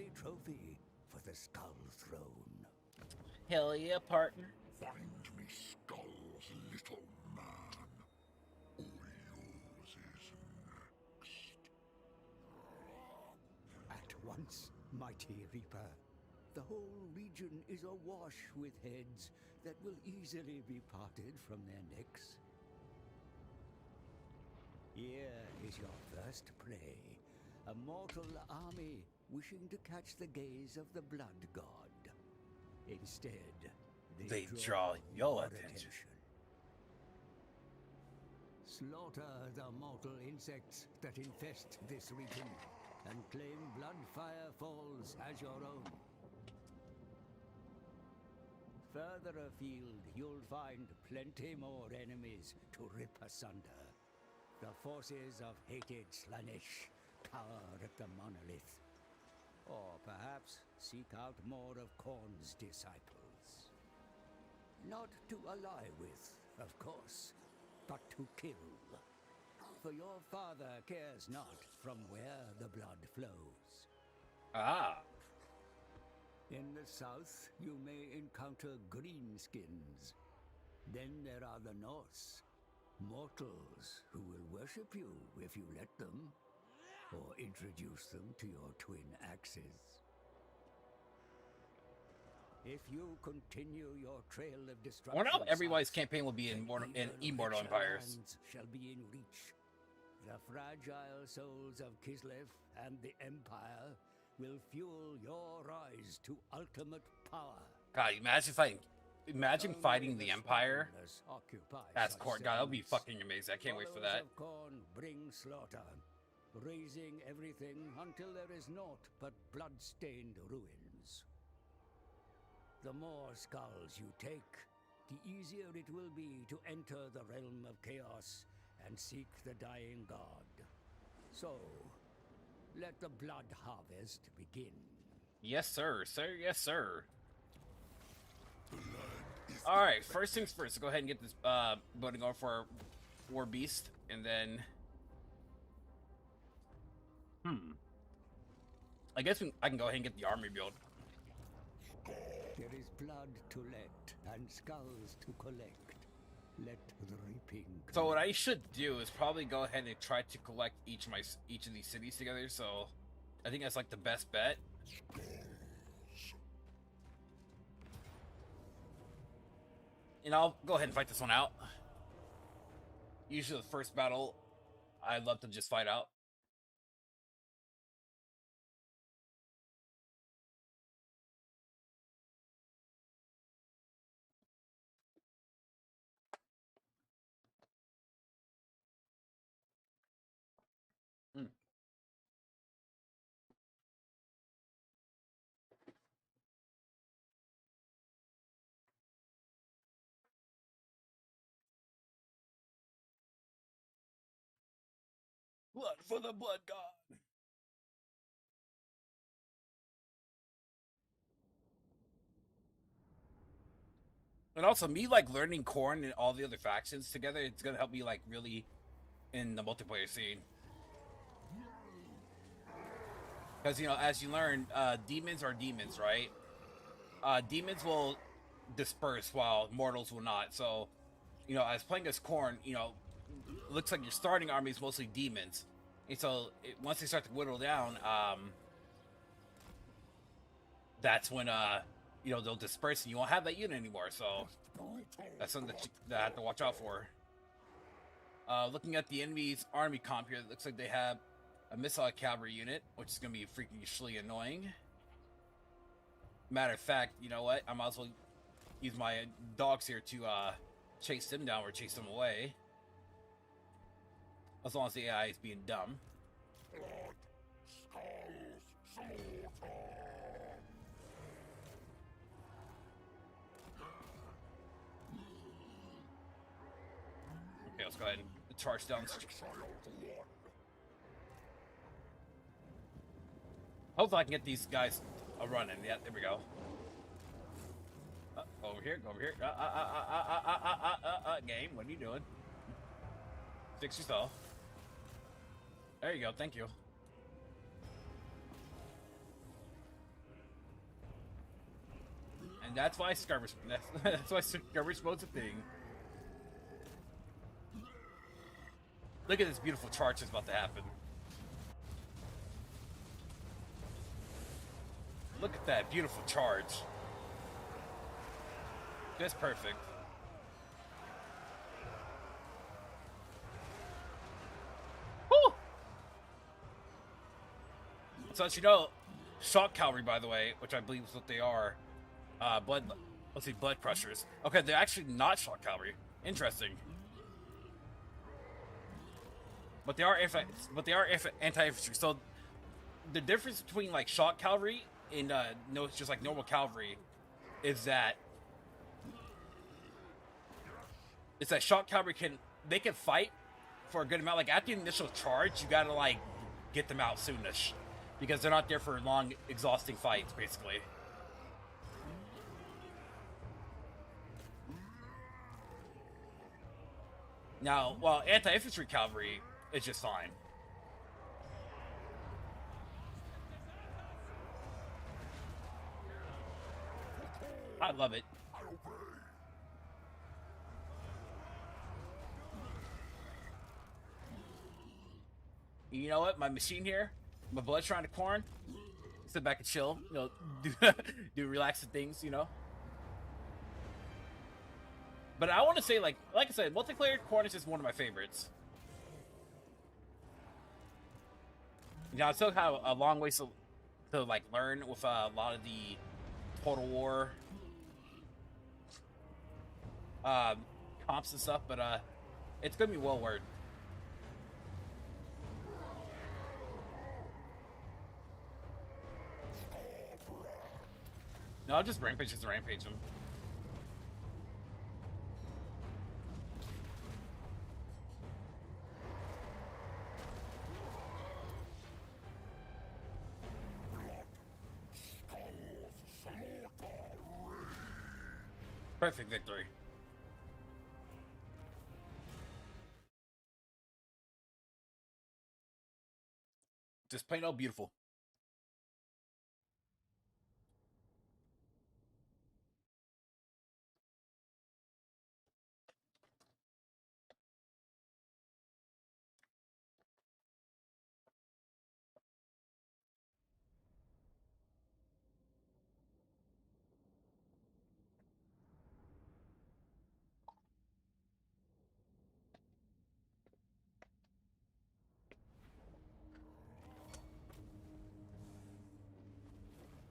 worthy trophy for the Skull Throne. Hell yeah, partner. Find me skulls, little man. Or yours is next. At once, mighty Reaper. The whole region is awash with heads that will easily be parted from their necks. Here is your first prey, a mortal army wishing to catch the gaze of the blood god. Instead, they draw your attention. Slaughter the mortal insects that infest this region, and claim Bloodfire Falls as your own. Further afield, you'll find plenty more enemies to rip asunder. The forces of hated Slaanesh cower at the monolith. Or perhaps seek out more of Khorne's disciples. Not to ally with, of course, but to kill. For your father cares not from where the blood flows. Ah. In the south, you may encounter greenskins. Then there are the Norse, mortals who will worship you if you let them, or introduce them to your twin axes. If you continue your trail of destruction, I wonder if everybody's campaign will be in Immortal Empires. Shall be in reach. The fragile souls of Kislev and the Empire will fuel your rise to ultimate power. God, imagine fighting the Empire as Khorne. God, that would be fucking amazing. I can't wait for that. Khorne bring slaughter, razing everything until there is naught but blood-stained ruins. The more skulls you take, the easier it will be to enter the realm of chaos and seek the dying god. So, let the blood harvest begin. Yes, sir. Sir, yes, sir. Alright, first things first. Go ahead and get this voting over for War Beast, and then... I guess I can go ahead and get the army build. There is blood to let, and skulls to collect. Let the reaping come. So what I should do is probably go ahead and try to collect each of these cities together. So I think that's like the best bet. And I'll go ahead and fight this one out. Usually the first battle, I love to just fight out. Blood for the blood god. And also me like learning Khorne and all the other factions together, it's gonna help me like really in the multiplayer scene. Because you know, as you learn, demons are demons, right? Demons will disperse while mortals will not. So, you know, as playing as Khorne, you know, it looks like your starting army is mostly demons. And so once they start to whittle down, that's when you know, they'll disperse and you won't have that unit anymore. So that's something that I have to watch out for. Looking at the enemy's army comp here, it looks like they have a missile cavalry unit, which is going to be freakishly annoying. Matter of fact, you know what? I might as well use my dogs here to chase them down or chase them away. As long as the AI is being dumb. Okay, let's go ahead and charge down. Hopefully I can get these guys running. Yeah, there we go. Over here, go over here. Game, what are you doing? Fix yourself. There you go, thank you. And that's why that's why Skarbrand mode's a thing. Look at this beautiful charge that's about to happen. Look at that beautiful charge. Just perfect. Woo! So as you know, shock cavalry, by the way, which I believe is what they are, blood crushers. Okay, they're actually not shock cavalry. Interesting. But they are anti-infantry. So the difference between like shock cavalry and no, it's just like normal cavalry is that shock cavalry can fight for a good amount. Like after the initial charge, you gotta like get them out soonish because they're not there for long, exhausting fights, basically. Now, well, anti-infantry cavalry is just fine. I love it. You know what? My machine here, my blood trying to Khorne. Sit back and chill. You know, do relaxing things. You know. But I want to say, like I said, multiplayer Khorne is just one of my favorites. You know, I still have a long ways to like learn with a lot of the Total War comps and stuff, but it's gonna be well worth. No, I'll just rampage them. Perfect victory. Just plain old beautiful.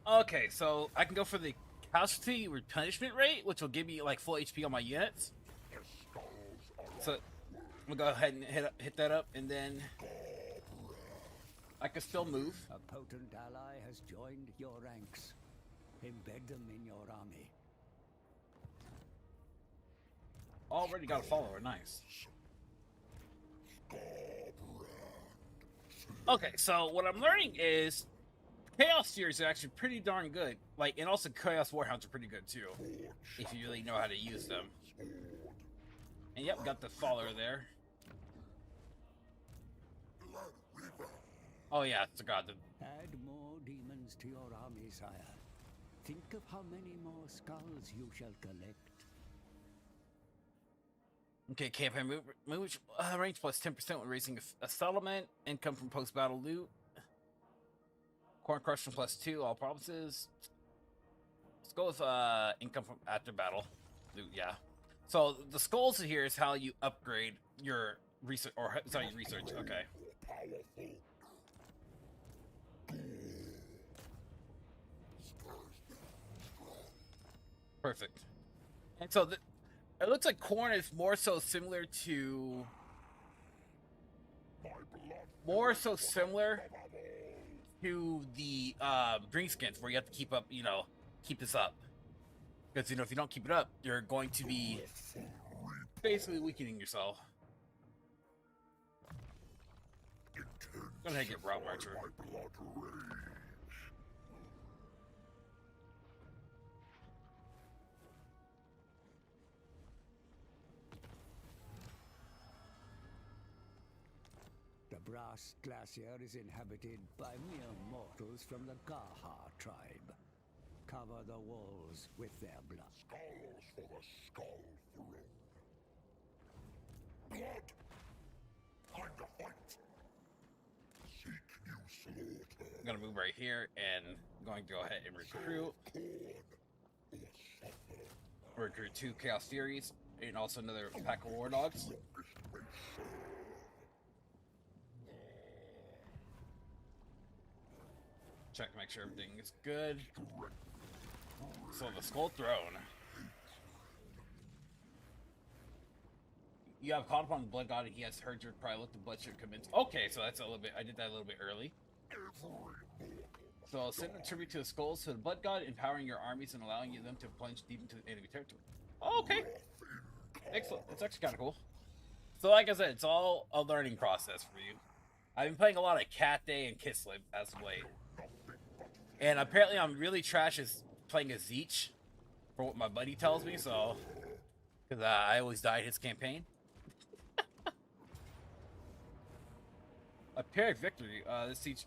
Okay, so I can go for the casualty replenishment rate, which will give me like full HP on my units. So I'm gonna go ahead and hit that up, and then I can still move. A potent ally has joined your ranks. Embed them in your army. Already got a follower, nice. Okay, so what I'm learning is Chaos Seers are actually pretty darn good. Like, and also Chaos Warhounds are pretty good too, if you really know how to use them. And yep, got the follower there. Oh yeah, it's a god. Add more demons to your army, sire. Think of how many more skulls you shall collect. Okay, campaign move range plus 10% when raising a settlement. Income from post-battle loot. Khorne crushing plus 2, all provinces. Let's go with income from after battle loot, yeah. So the skulls here is how you upgrade your research, or sorry, research, okay. Perfect. And so it looks like Khorne is more so similar to the Dreamskins, where you have to keep up, you know, keep this up. Because, you know, if you don't keep it up, you're going to be basically weakening yourself. Go ahead and get Route Marcher. The Brass Glacier is inhabited by mere mortals from the Gaha tribe. cover the walls with their blood. Skulls for the Skull Throne. Blood! Time to fight! Seek you slaughter. I'm gonna move right here and I'm going to go ahead and recruit. Khorne, or suffer. Recruit 2 Chaos Furies and also another pack of War Dogs. Strongest may serve. Check to make sure everything is good. So the Skull Throne. You have called upon the Blood God and he has heard your cry. Let the bloodshed commence. Okay, so that's a little bit. I did that a little bit early. So send a tribute to the skulls to the Blood God, empowering your armies and allowing them to plunge deep into enemy territory. Oh, okay. Excellent. That's actually kind of cool. So like I said, it's all a learning process for you. I've been playing a lot of Cat Day and Kislev as of late. And apparently I'm really trash as playing as Zeech, for what my buddy tells me, so... Because I always died his campaign. A Pyrrhic Victory. This Zeech...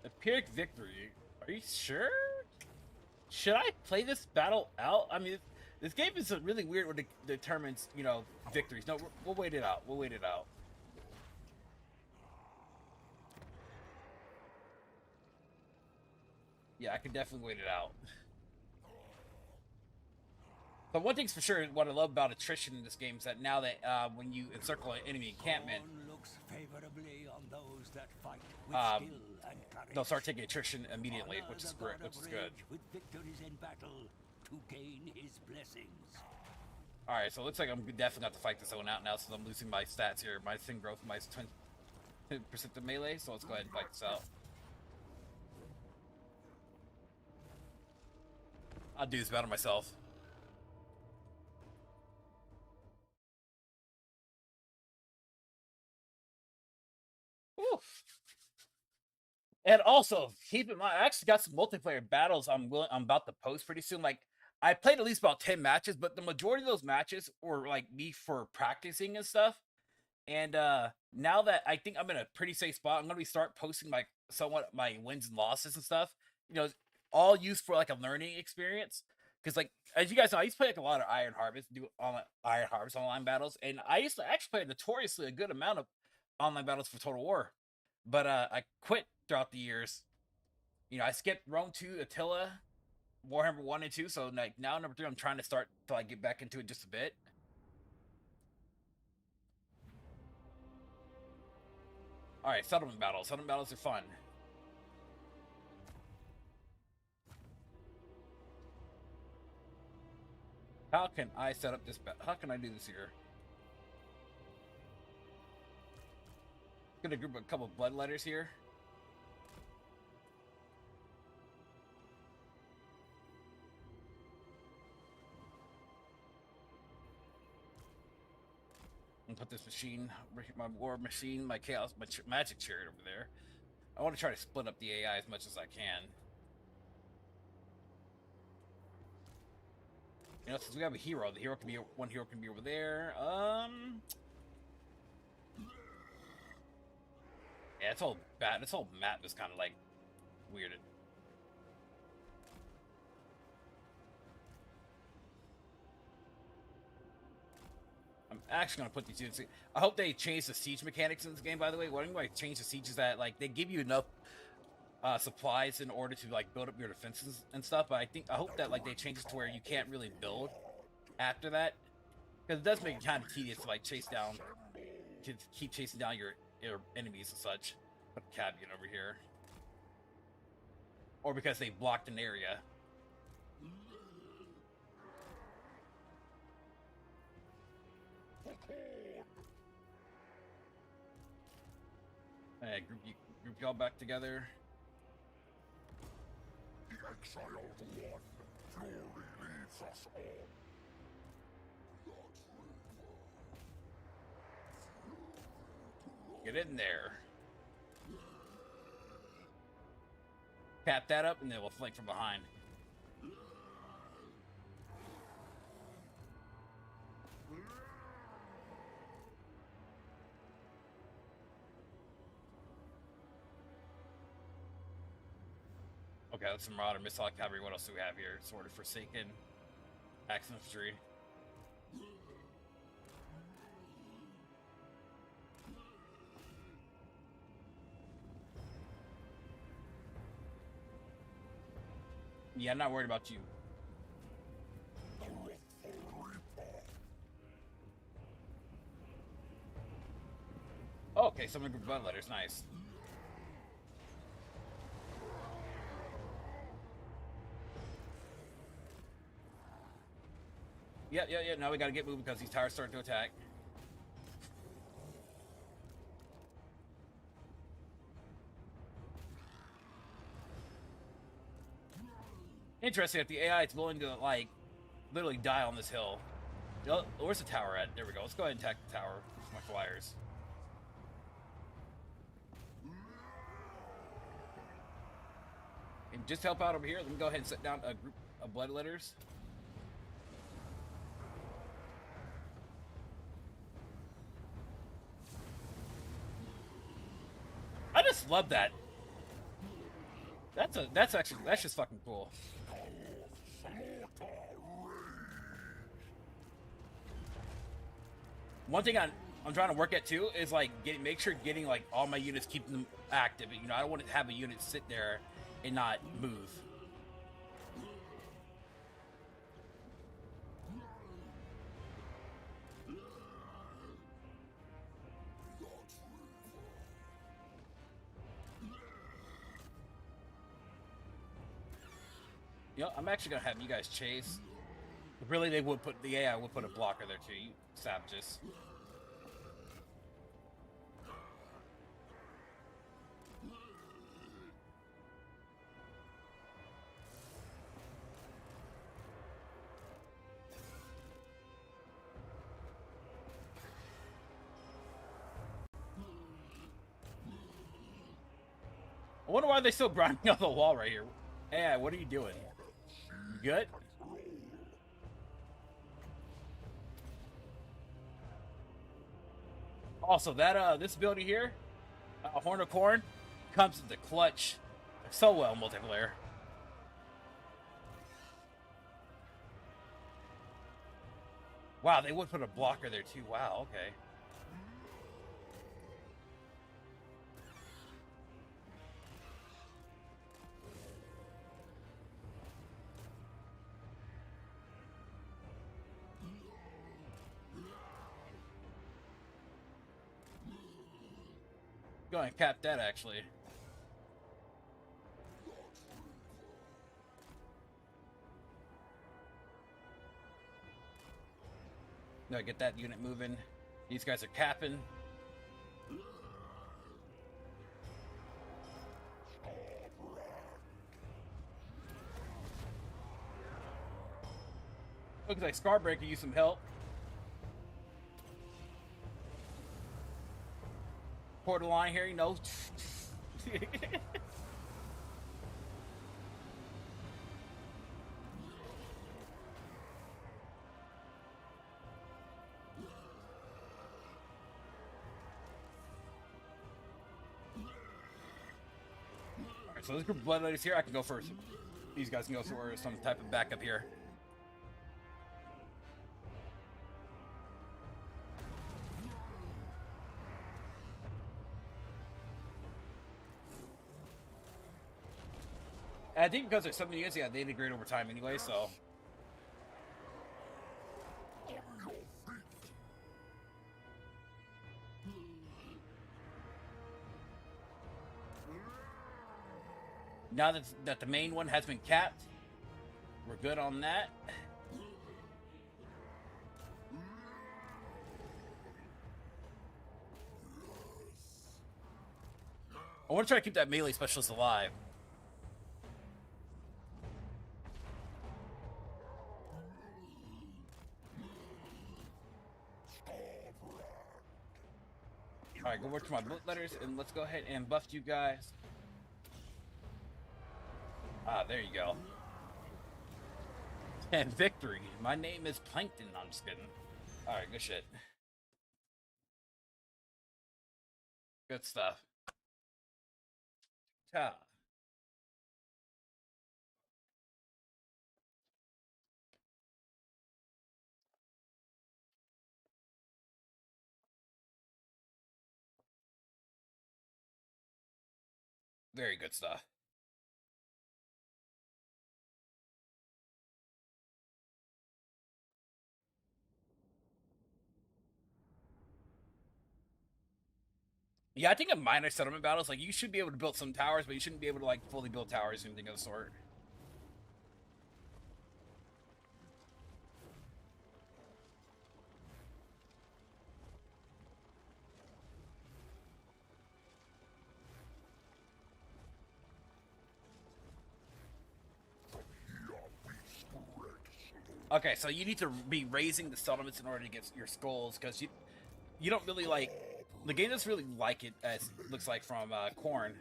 A Pyrrhic Victory? Are you sure? Should I play this battle out? I mean, this game is really weird when it determines, you know, victories. No, we'll wait it out. We'll wait it out. Yeah, I can definitely wait it out. But one thing's for sure, what I love about attrition in this game is that now that when you encircle an enemy encampment, Khorne looks favorably on those that fight with skill and courage. they'll start taking attrition immediately, Honor which is the great, God which of is good. rage with victories in battle to gain his blessings. All right, so it looks like I'm definitely going to fight this one out now since I'm losing my stats here. My thing growth, my 20% of melee, so let's go ahead and fight this out. I'll do this battle myself. Woo. And also, keep in mind, I actually got some multiplayer battles I'm about to post pretty soon. Like, I played at least about 10 matches, but the majority of those matches were like me for practicing and stuff. And now that I think I'm in a pretty safe spot, I'm gonna be start posting like somewhat my wins and losses and stuff. You know, all used for like a learning experience. Because like as you guys know, I used to play like a lot of Iron Harvest, do Iron Harvest online battles, and I used to actually play notoriously a good amount of online battles for Total War. But I quit throughout the years. You know, I skipped Rome 2, Attila, Warhammer 1 and 2, so like now number 3 I'm trying to start to like get back into it just a bit. Alright, settlement battles. Settlement battles are fun. How can I set up this battle? How can I do this here? Gonna group a couple of bloodletters here. And put this machine, my war machine, my chaos, my magic chariot over there. I want to try to split up the AI as much as I can. You know, since we have a hero, the hero can be one hero can be over there. Yeah, it's all bad. This whole map is kind of like weirded. I'm actually gonna put these units. I hope they change the siege mechanics in this game. By the way, what I'm going to change the siege is that like they give you enough supplies in order to like build up your defenses and stuff. But I hope that like they change it to where you can't really build after that, because it does make it kind of tedious to like chase down, to keep chasing down your enemies and such. Put a caveat over here, or because they blocked an area. Group y'all back together. The Exiled One, fury leads us all. Get in there. Tap that up and then we'll flank from behind. Okay, that's some Marauder, Missile Cavalry. What else do we have here? Sword of Forsaken, Axe Infantry. Yeah, I'm not worried about you. Oh, okay, some of the blood letters, nice. Yeah. Now we gotta get moving because these towers start to attack. Interesting that the AI is willing to, like, literally die on this hill. Where's the tower at? There we go. Let's go ahead and attack the tower with my flyers. And just help out over here. Let me go ahead and set down a group of bloodletters. I just love that. That's just fucking cool. One thing I'm trying to work at too is like make sure getting like all my units, keeping them active. You know, I don't want to have a unit sit there and not move. You know, I'm actually gonna have you guys chase. Really, the AI would put a blocker there too. You savages. I wonder why they still grinding on the wall right here. AI, what are you doing? You good? Also, that this ability here, Horn of Khorne, comes into clutch so well in multiplayer. Wow, they would put a blocker there too. Wow, okay. Go ahead and cap that, actually. No, get that unit moving. These guys are capping. Looks like Skarbrand could use some help. Quarter line here, you know. Alright, so this group of bloodletters here, I can go first. These guys can go for some type of backup here. And I think because there's so many units, yeah, they integrate over time anyway, so. Now that the main one has been capped, we're good on that. I want to try to keep that melee specialist alive. Alright, go work to my letters and let's go ahead and buff you guys. Ah, there you go. And victory. My name is Plankton. No, I'm just kidding. Alright, good shit. Good stuff. Ta. Very good stuff. Yeah, I think in minor settlement battles, like, you should be able to build some towers, but you shouldn't be able to, like, fully build towers or anything of the sort. Okay, so you need to be raising the settlements in order to get your skulls, because you don't really, like, the game doesn't really like it, as it looks like from Khorne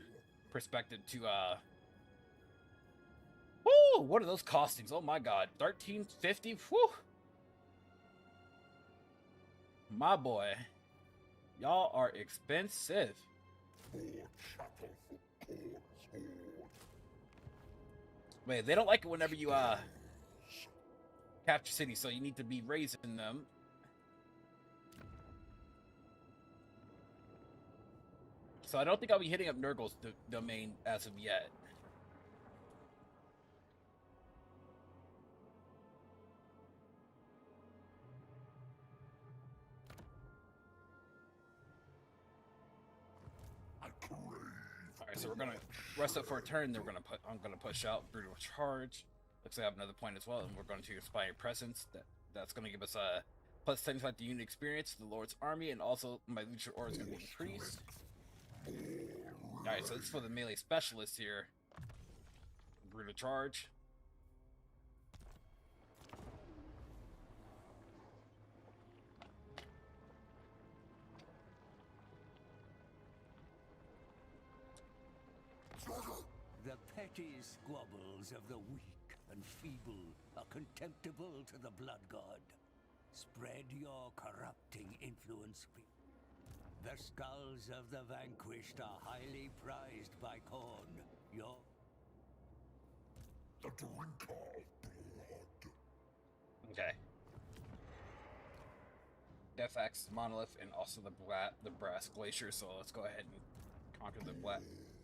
perspective to woo, what are those costings? Oh my god, 1350. Whew, my boy, y'all are expensive. Wait, they don't like it whenever you capture cities, so you need to be raising them. So I don't think I'll be hitting up Nurgle's domain as of yet. Alright, so we're gonna rest up for a turn, then I'm gonna push out Brutal Charge. Looks like I have another point as well, and we're going to Inspire Presence. That's gonna give us a plus 75 to unit experience to the Lord's Army, and also my leadership order is gonna be increased. Alright, so this is for the melee specialist here. Brutal Charge. The petty squabbles of the weak and feeble are contemptible to the Blood God. Spread your corrupting influence. The skulls of the vanquished are highly prized by Khorne. Your... The drinker of blood. Okay. Death Axe, Monolith, and also the Brass Glacier, so let's go ahead and conquer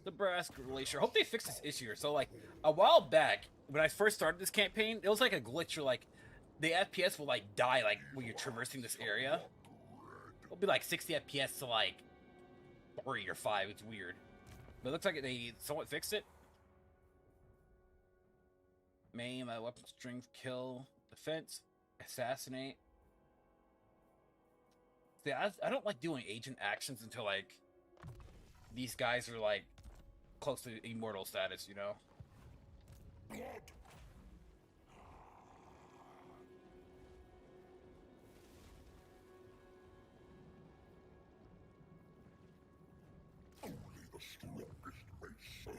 the Brass Glacier. Hope they fix this issue. So, like, a while back, when I first started this campaign, it was like a glitch where, like, the FPS will, like, die, like, when you're traversing this area. It'll be, like, 60 FPS to, like, 3 or 5. It's weird. But it looks like they somewhat fixed it. Maim, weapon strength, kill, defense, assassinate. See, I don't like doing agent actions until, like, these guys are, like, close to immortal status, you know? Blood. Only the strongest may serve.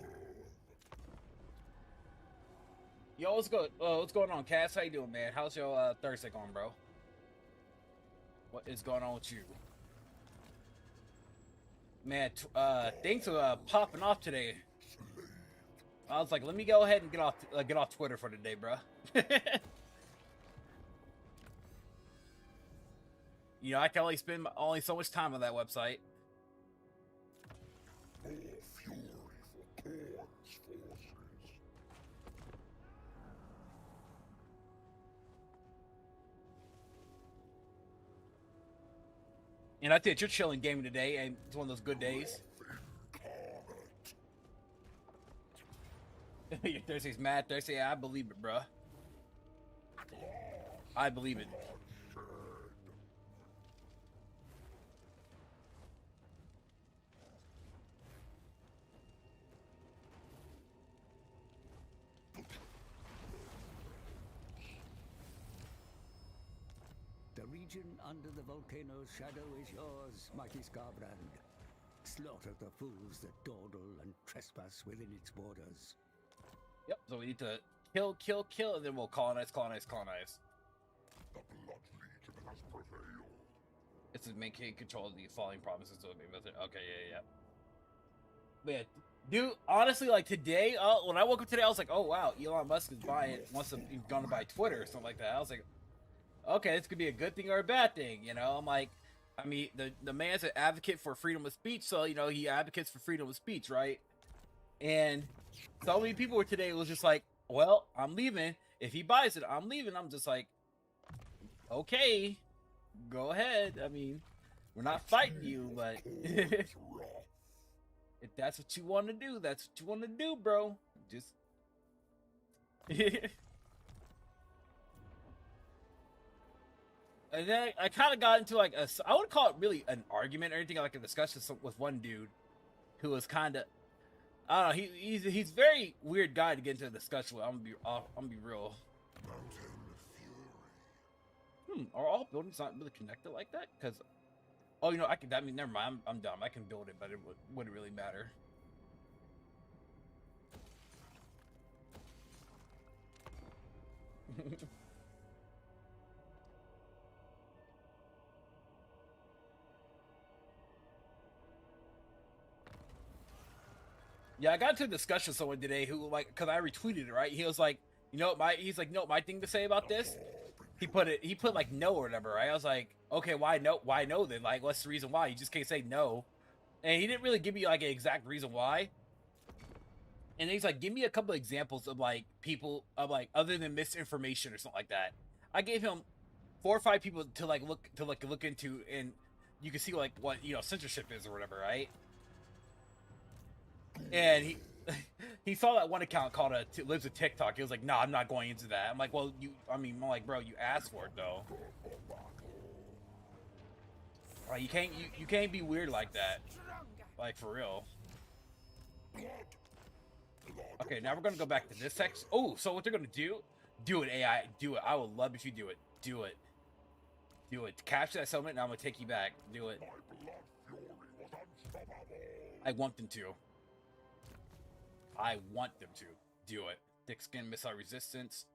Yo, what's going on, Cass? How you doing, man? How's your Thursday going, bro? What is going on with you? Man, things are popping off today. I was like, let me go ahead and get off Twitter for today, bro. You know, I can only spend so much time on that website. More fury for Khorne's forces. And I think you're chilling gaming today, and it's one of those good days. Your Thursday's mad Thursday. I believe it, bruh. I believe it. The region under the volcano's shadow is yours, mighty Skarbrand. Slaughter the fools that dawdle and trespass within its borders. Yep, so we need to kill, and then we'll colonize. The Blood Legion has prevailed. It's to maintain control of the following provinces. So okay, yeah. But yeah, dude, honestly, like today, when I woke up today, I was like, oh wow, Elon Musk is wants to gonna buy Twitter or something like that. I was like, okay, this could be a good thing or a bad thing, you know? I'm like, I mean, the man's an advocate for freedom of speech, so, you know, he advocates for freedom of speech, right? And so many people were today was just like, well, I'm leaving. If he buys it, I'm leaving. I'm just like, okay, go ahead. I mean, we're not fighting you, but if that's what you want to do, that's what you want to do, bro. Just and then I kind of got into like I wouldn't call it really an argument or anything, like a discussion with one dude who was kind of, I don't know, he's a very weird guy to get into a discussion with. I'm gonna be real. Are all buildings not really connected like that? Because, oh, you know, I can. I mean, never mind. I'm dumb. I can build it, but it wouldn't really matter. Yeah, I got into a discussion with someone today who, like, because I retweeted it, right? He was like, you know, my thing to say about this. He put like no or whatever, right? I was like, okay, why no? Why no then? Like, what's the reason why? You just can't say no. And he didn't really give me like an exact reason why. And he's like, give me a couple of examples of like people of like other than misinformation or something like that. I gave him 4 or 5 people to look into, and you can see like what, you know, censorship is or whatever, right? And he saw that one account called lives a TikTok. He was like, "No, I'm not going into that." I'm like, "Well, I'm like, bro, you asked for it though. Like, you can't be weird like that, like for real." Okay, now we're gonna go back to this section. Oh, so what they're gonna do? Do it, AI. Do it. I would love if you do it. Do it. Do it. Capture that settlement, and I'm gonna take you back. Do it. I want them to. I want them to do it. Thick skin, missile resistance,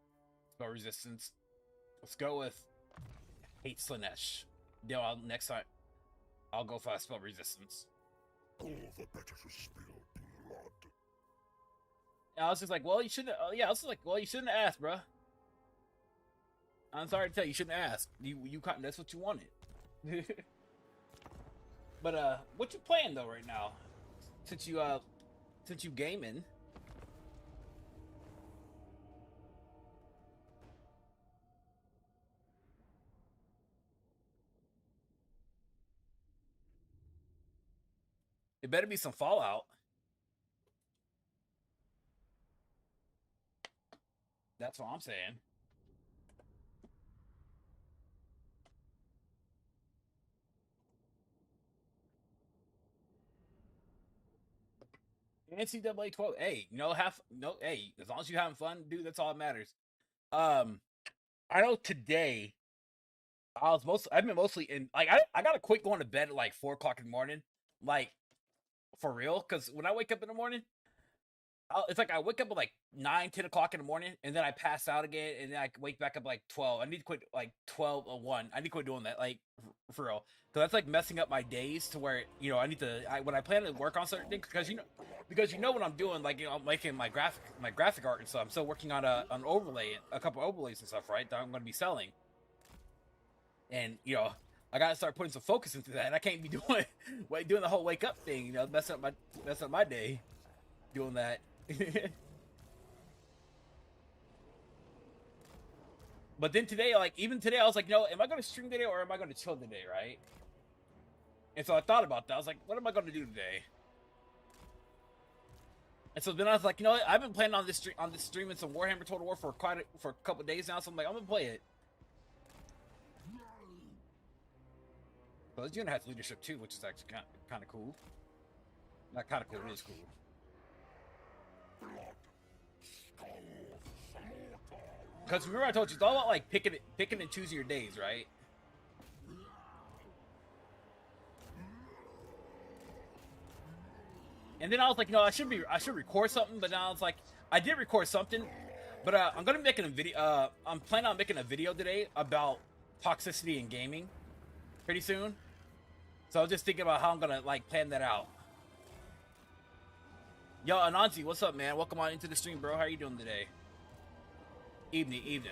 spell resistance. Let's go with hate Slanesh. Next time, I'll go for spell resistance. All the better to spill blood. And I was just like, well, you shouldn't. Yeah, I was like, well, you shouldn't have asked, bruh. I'm sorry to tell you, you shouldn't ask. You that's what you wanted. But what you playing though right now? Since you gaming. It better be some Fallout. That's what I'm saying. NCAA 12. Hey, you know, hey, as long as you're having fun, dude, that's all that matters. I know today I've been mostly in, like, I gotta quit going to bed at like 4 o'clock in the morning. Like, for real, because when I wake up in the morning, it's like I wake up at like 9, 10 o'clock in the morning, and then I pass out again, and then I wake back up like 12. I need to quit like 12 or 1. I need to quit doing that, like, for real. So that's like messing up my days to where, you know, when I plan to work on certain things, because you know what I'm doing, like, you know, I'm making my graphic art and stuff. I'm still working on an overlay, a couple overlays and stuff, right, that I'm going to be selling. And, you know, I gotta start putting some focus into that. And I can't be doing the whole wake up thing, you know, messing up my day doing that. But then today, like, even today, I was like, you know, am I going to stream today or am I going to chill today, right? And so I thought about that. I was like, what am I going to do today? And so then I was like, you know what? I've been playing on this streaming some Warhammer Total War for a couple of days now. So I'm like, I'm gonna play it. Well, it's gonna have leadership too, which is actually kind of cool. Not kind of cool, it is cool. Because remember I told you, it's all about like picking and choosing your days, right? And then I was like, you know, I should record something, but now I was like, I did record something, but I'm gonna be making a video. I'm planning on making a video today about toxicity in gaming pretty soon. So I was just thinking about how I'm gonna like plan that out. Yo, Anansi, what's up, man? Welcome on into the stream, bro. How are you doing today? Evening.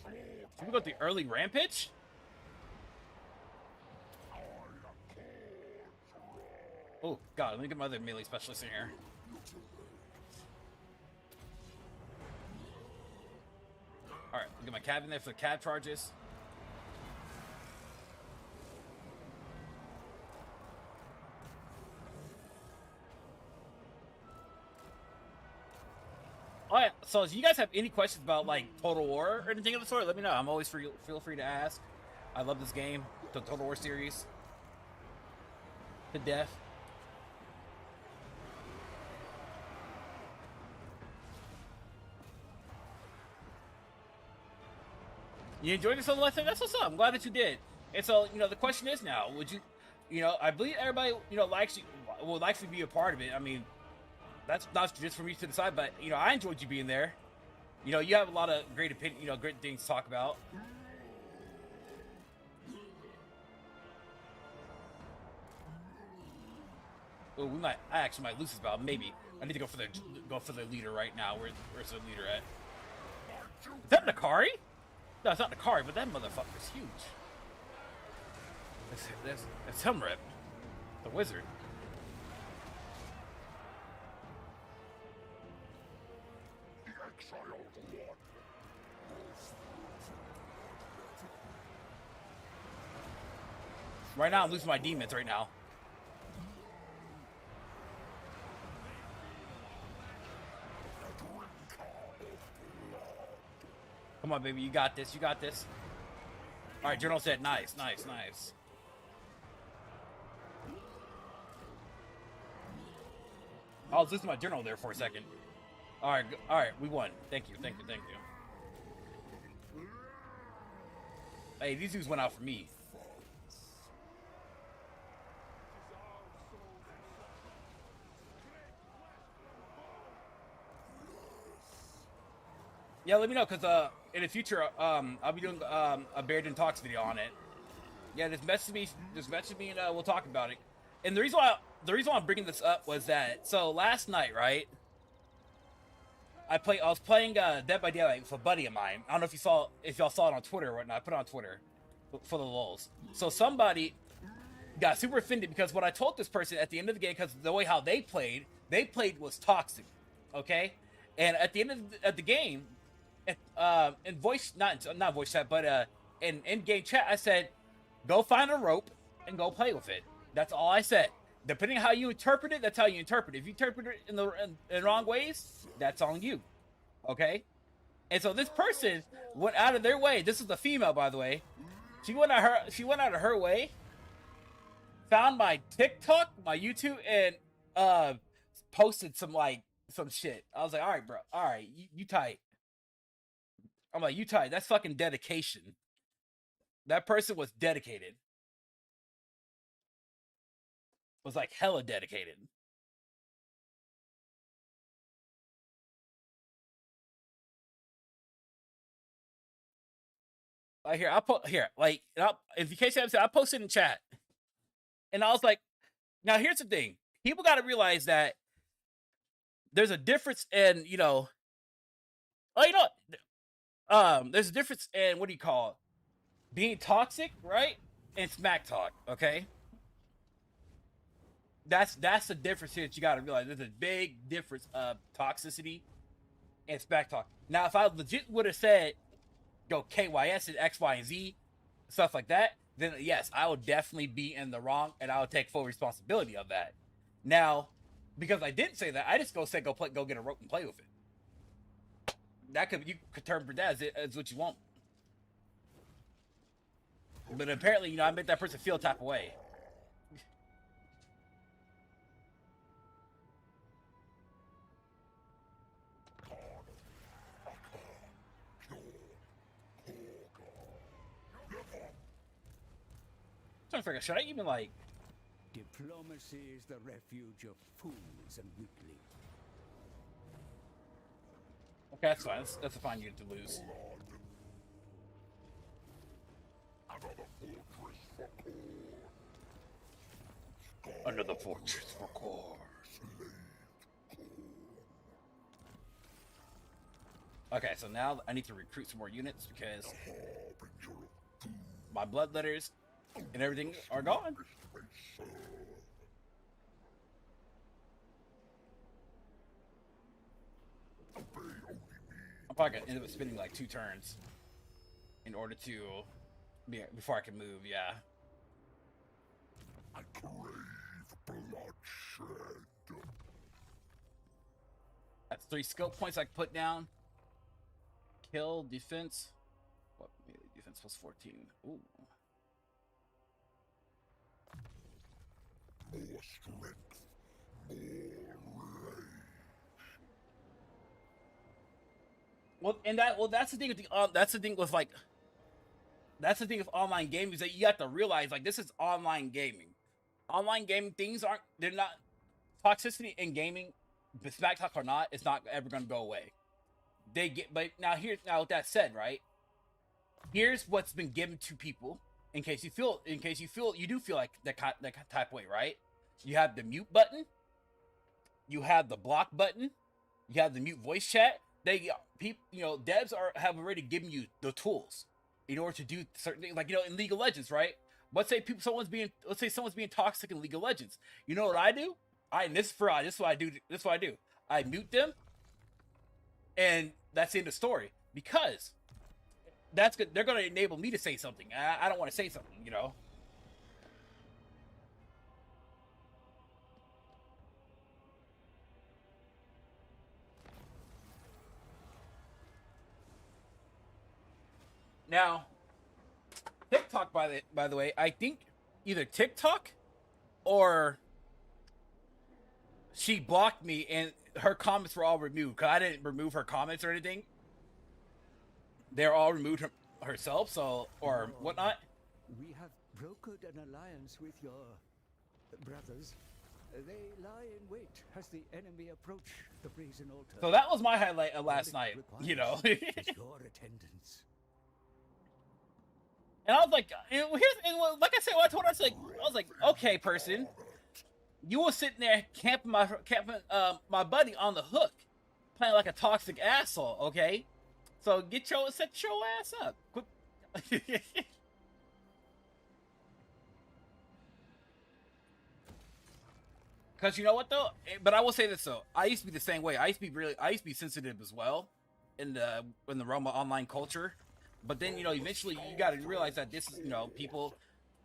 Should we go to the early rampage? Oh god, let me get my other melee specialist in here. Alright, get my cab in there for the cab charges. Alright, so if you guys have any questions about like Total War or anything of the sort, let me know. I'm always free, feel free to ask. I love this game, the Total War series, to death. You enjoyed this on the last thing? That's what's up. I'm glad that you did. And so, you know, the question is now, would you, you know, I believe everybody, you know, likes you, will actually be a part of it. I mean, that's not just for me to decide, but, you know, I enjoyed you being there. You know, you have a lot of great opinion, you know, great things to talk about. Oh, I actually might lose this battle. Maybe I need to go for the leader right now. Where's the leader at? Is that Nakari? No, it's not Nakari, but that motherfucker's huge. That's Helmrep, the wizard. The Exiled One. Right now, I'm losing my demons right now. Come on, baby, you got this. You got this. All right, Journal said, nice, nice, nice. I was listening to my journal there for a second. All right, we won. Thank you, thank you, thank you. Hey, these dudes went out for me. Yeah, let me know, because in the future, I'll be doing a Bear Den Talks video on it. Yeah, just message me, and we'll talk about it. And the reason why I'm bringing this up was that, so last night, right? I was playing Dead by Daylight with a buddy of mine. I don't know if y'all saw it on Twitter or whatnot. I put it on Twitter for the lulz. So somebody got super offended because what I told this person at the end of the game, because the way how they played was toxic, okay? And at the end of the game, in voice, not voice chat, but in in-game chat, I said, go find a rope and go play with it. That's all I said. Depending on how you interpret it, that's how you interpret it. If you interpret it in the wrong ways, that's on you. Okay? And so this person went out of their way. This is a female, by the way. She went out of her way, found my TikTok, my YouTube, and posted some shit. I was like, all right, bro. All right, you tight. I'm like, you tight. That's fucking dedication. That person was dedicated. Was like hella dedicated. Like here, in case you haven't said, I posted in chat, and I was like, now here's the thing: people got to realize that there's a difference in, there's a difference in what do you call it? Being toxic, right? And smack talk, okay? That's the difference here that you gotta realize. There's a big difference of toxicity and smack talk. Now, if I legit would have said, go KYS and X, Y, and Z, stuff like that, then yes, I would definitely be in the wrong, and I would take full responsibility of that. Now, because I didn't say that, I just go get a rope and play with it. You could interpret that as what you want. But apparently, I made that person feel type of way. I'm trying to figure out, should I even Diplomacy is the refuge of fools and weaklings. Okay, that's fine. That's a fine unit to lose. Another fortress for Khorne. Okay, so now I need to recruit some more units because my bloodletters and everything are gone. probably gonna end up spending like 2 turns in order to before I can move. Yeah. I crave bloodshed. That's 3 skill points I can put down. Kill, defense. What? Defense plus 14. Ooh. More strength, more rage. That's the thing with that's the thing with like. That's the thing with online gaming is that you have to realize like this is online gaming. Online gaming things they're not toxicity in gaming, smack talk or not, it's not ever gonna go away. But now with that said, right? Here's what's been given to people in case you do feel like that type of way, right? You have the mute button, you have the block button, you have the mute voice chat. Devs have already given you the tools in order to do certain things, like in League of Legends, right? Let's say someone's being toxic in League of Legends. You know what I do? This is what I do. I mute them, and that's the end of the story. Because that's good. They're going to enable me to say something. I don't want to say something, Now, TikTok, by the way, I think either TikTok or she blocked me and her comments were all removed because I didn't remove her comments or anything. They're all removed herself, or whatnot. We have brokered an alliance with your brothers. They lie in wait as the enemy approach the brazen altar. So that was my highlight of last night, is your attendance. And I was like, like I said, I was like, okay, person, you were sitting there camping my buddy on the hook, playing like a toxic asshole, okay? So set your ass up. Because you know what though? But I will say this though, I used to be the same way. I used to be sensitive as well in the realm of online culture. But then, eventually you got to realize that this is, people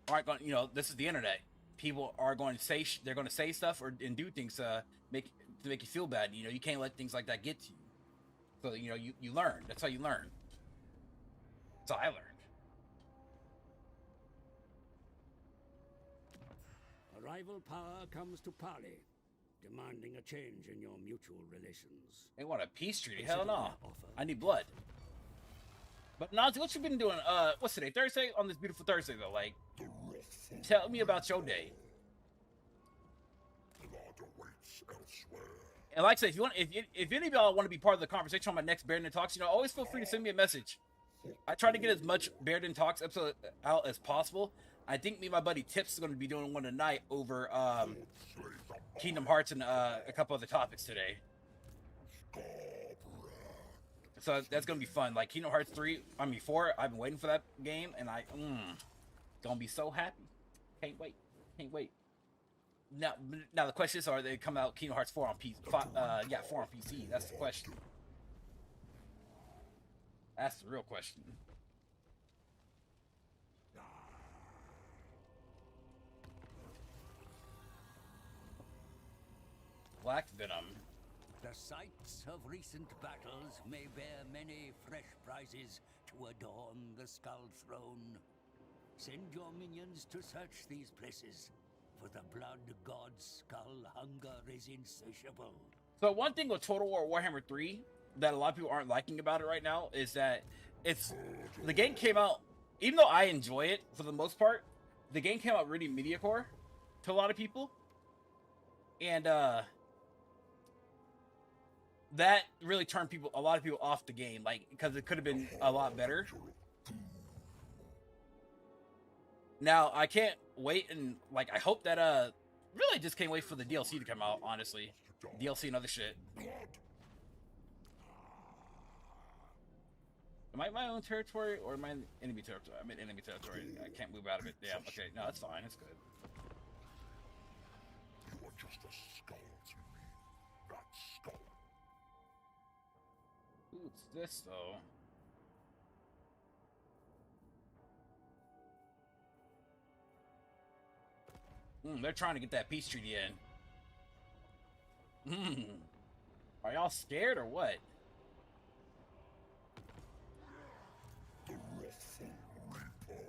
aren't going, this is the internet. People are going to say, they're going to say stuff and do things to make you feel bad. You can't let things like that get to you. So, you learn. That's how you learn. That's how I learned. A rival power comes to parley, demanding a change in your mutual relations. They want a peace treaty? Hell no. I need blood. But Nazi, what you been doing? What's today? Thursday? On this beautiful Thursday, though. Like, tell me about your day. And like I said, if any of y'all want to be part of the conversation on my next Bear Den Talks, always feel free to send me a message. I try to get as much Bear Den Talks episode out as possible. I think me and my buddy Tips is going to be doing one tonight over Kingdom Hearts and a couple other topics today. So that's going to be fun. Like Kingdom Hearts 4, I've been waiting for that game, and gonna be so happy. Can't wait. Now the question is, are they coming out Kingdom Hearts 4 on PC? 4 on PC. That's the question. That's the real question. Black Venom. The sites of recent battles may bear many fresh prizes to adorn the Skull Throne. Send your minions to search these places, for the blood god's skull hunger is insatiable. So one thing with Total War Warhammer 3 that a lot of people aren't liking about it right now is that the game came out, even though I enjoy it for the most part, the game came out really mediocre to a lot of people. And that really turned a lot of people off the game, like, because it could have been a lot better. Now I can't wait, and like I hope that really just can't wait for the DLC to come out, honestly. DLC and other shit. Am I in my own territory or am I in enemy territory? I'm in enemy territory. I can't move out of it. Damn. Okay, no, that's fine. It's good. You are just a skull to me. That skull. What's this though? They're trying to get that peace treaty in. Are y'all scared or what? The wrathful Reaper.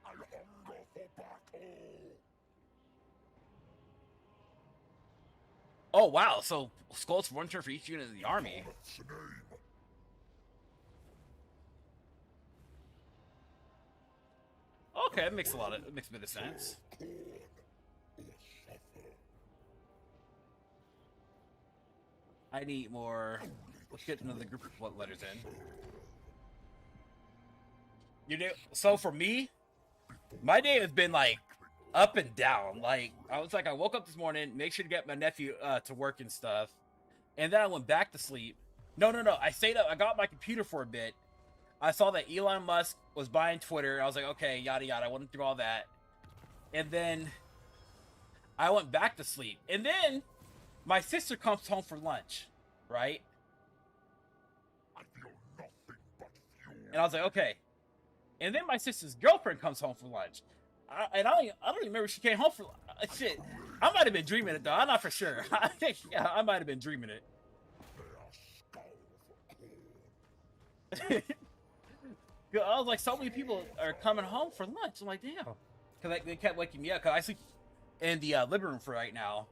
I hunger for battle. Oh wow, so skulls for one turn for each unit of the army. Let's name. Okay, it makes a bit of sense. Khorne or suffer. I need more. Let's get another group of letters in. You know, so for me, my day has been like up and down. Like I woke up this morning, make sure to get my nephew to work and stuff, and then I went back to sleep. No. I stayed up. I got my computer for a bit. I saw that Elon Musk was buying Twitter. I was like, okay, yada yada. I went through all that, and then I went back to sleep. And then my sister comes home for lunch, right? I feel nothing but fury. And I was like, okay. And then my sister's girlfriend comes home for lunch. I don't even remember if she came home for shit. I might have been dreaming it though. I'm not for sure. Yeah, I might have been dreaming it. They are skull for Khorne. I was like, so many people are coming home for lunch. I'm like, damn. Because they kept waking me up. Because I sleep in the living room for right now.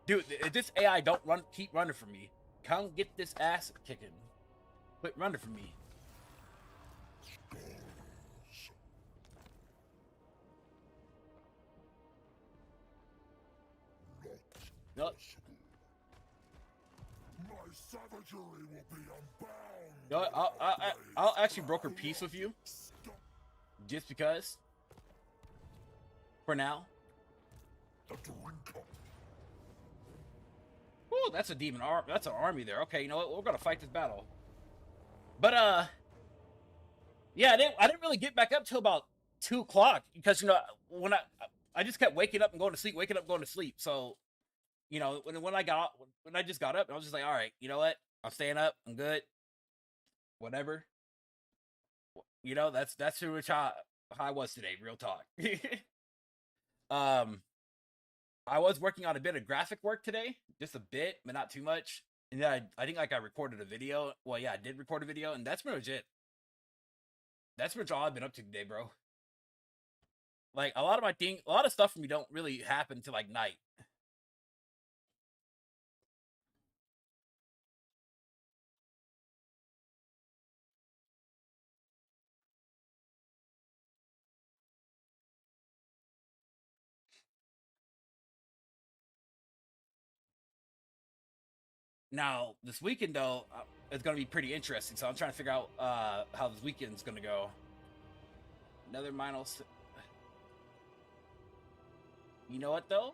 Dude, if this AI don't keep running for me, come get this ass kicking. Quit running for me. Not No, possible. My savagery will be unbound. no, I'll actually broker peace with you. Stop Just because. For now. the drinker. Ooh, that's a demon arm. That's an army there. Okay, you know what? We're gonna fight this battle. But yeah, I didn't really get back up till about 2 o'clock because you know when I just kept waking up and going to sleep, waking up, going to sleep. So, you know, when I just got up, I was just like, all right, you know what? I'm staying up. I'm good. Whatever. You know, that's pretty much how I was today. Real talk. I was working on a bit of graphic work today, just a bit, but not too much. And then I think like I recorded a video. Well, yeah, I did record a video, and that's pretty much it. That's pretty much all I've been up to today, bro. Like a lot of stuff for me don't really happen till like night. Now, this weekend, though, it's going to be pretty interesting. So I'm trying to figure out how this weekend's going to go. Another minus. You know what, though?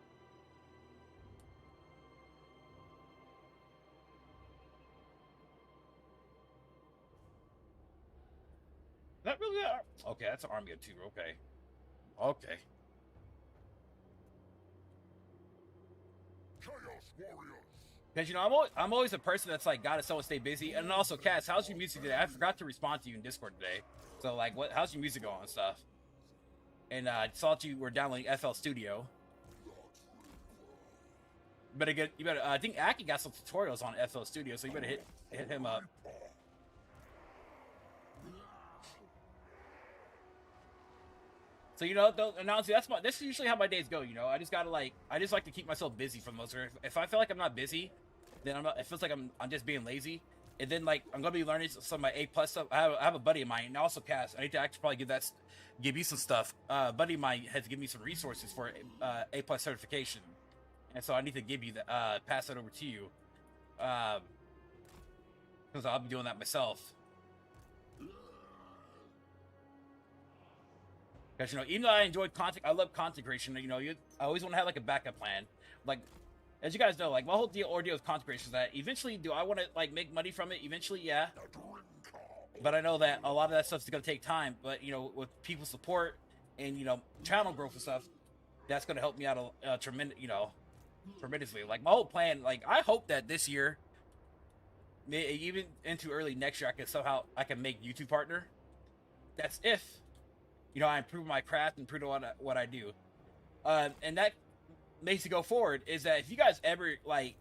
Not really. Okay, that's an army of 2. Okay. Okay. Chaos warriors. Because, you know, I'm always a person that's like, gotta so stay busy. And also, Cass, how's your music today? I forgot to respond to you in Discord today. So, like, how's your music going and stuff? And I saw that you were downloading FL Studio. You better get, I think Aki got some tutorials on FL Studio, so you better hit him up. So, you know, and honestly, that's usually how my days go, you know? I just like to keep myself busy for the most part. If I feel like I'm not busy, then it feels like I'm just being lazy. And then, like, I'm going to be learning some of my A+ stuff. I have a buddy of mine, and also Cass. I need to actually probably give you some stuff. A buddy of mine has given me some resources for A+ certification. And so I need to give you pass that over to you. Because I'll be doing that myself. Because, you know, even though I enjoyed content, I love content creation, you know, I always want to have, like, a backup plan. Like, as you guys know, like, my whole ordeal with content creation is that eventually, do I want to, like, make money from it? Eventually, yeah. But I know that a lot of that stuff's going to take time. But, you know, with people's support and, you know, channel growth and stuff, that's gonna help me out a tremendous, tremendously. Like my whole plan, like I hope that this year, even into early next year, I can make YouTube partner. That's if, I improve my craft and improve what I do, and that makes it go forward. Is that if you guys ever like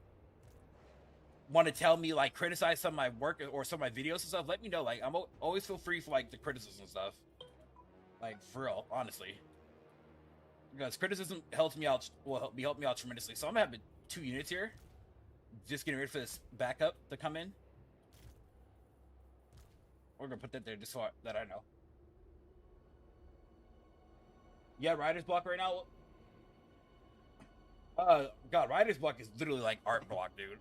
want to tell me, like, criticize some of my work or some of my videos and stuff, let me know. Like, I'm always feel free for like the criticism and stuff. Like, for real, honestly, because criticism helps me out. Will help me out tremendously. So I'm gonna have 2 units here, just getting ready for this backup to come in. We're gonna put that there just so that I know. Yeah, writer's block right now. God, writer's block is literally like art block, dude.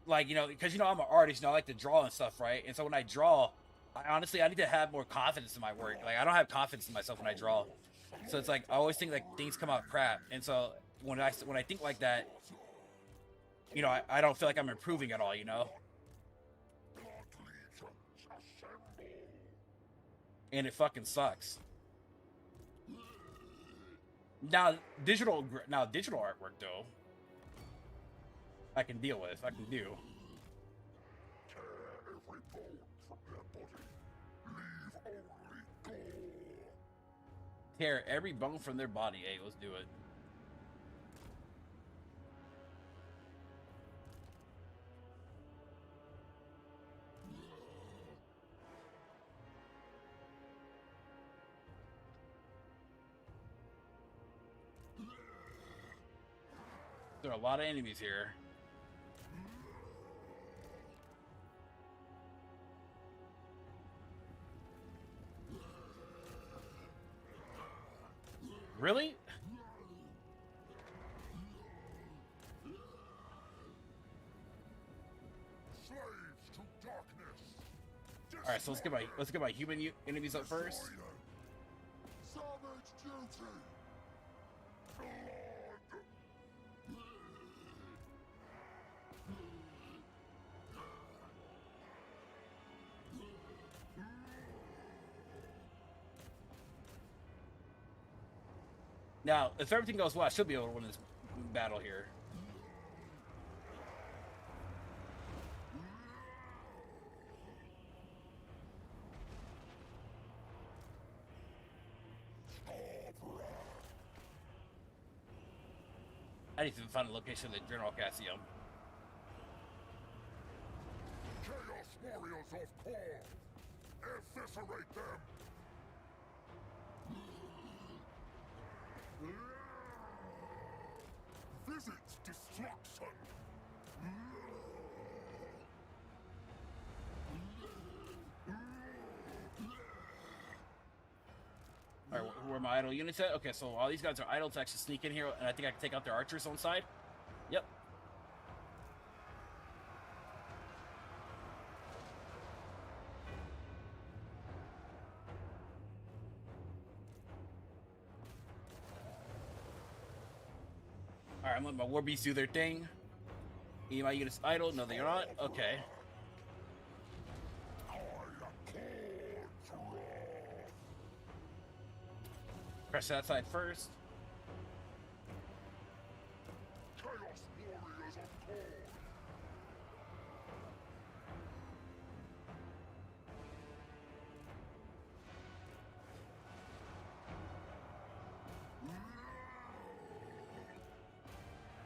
Like, because I'm an artist, I like to draw and stuff, right? And so when I draw, I need to have more confidence in my work. Like, I don't have confidence in myself when I draw. So it's like I always think like things come out crap. And so when I think like that, I don't feel like I'm improving at all, And it fucking sucks. Now digital artwork though, I can deal with. I can do. Tear every bone from their body. Hey, let's do it. There are a lot of enemies here. Really? All right, so let's get my human enemies up first. Now, if everything goes well, I should be able to win this battle here. I need to find a location of the General Cassium. Chaos Warriors of Khorne! Eviscerate them! Visit destruction! Alright, where are my idle units at? Okay, so all these guys are idle to actually sneak in here, and I think I can take out their archers on side. Yep. Alright, I'm letting my war beasts do their thing. Any of my units idle? No, they are not. Okay. Press that side first. Chaos Warriors of Khorne!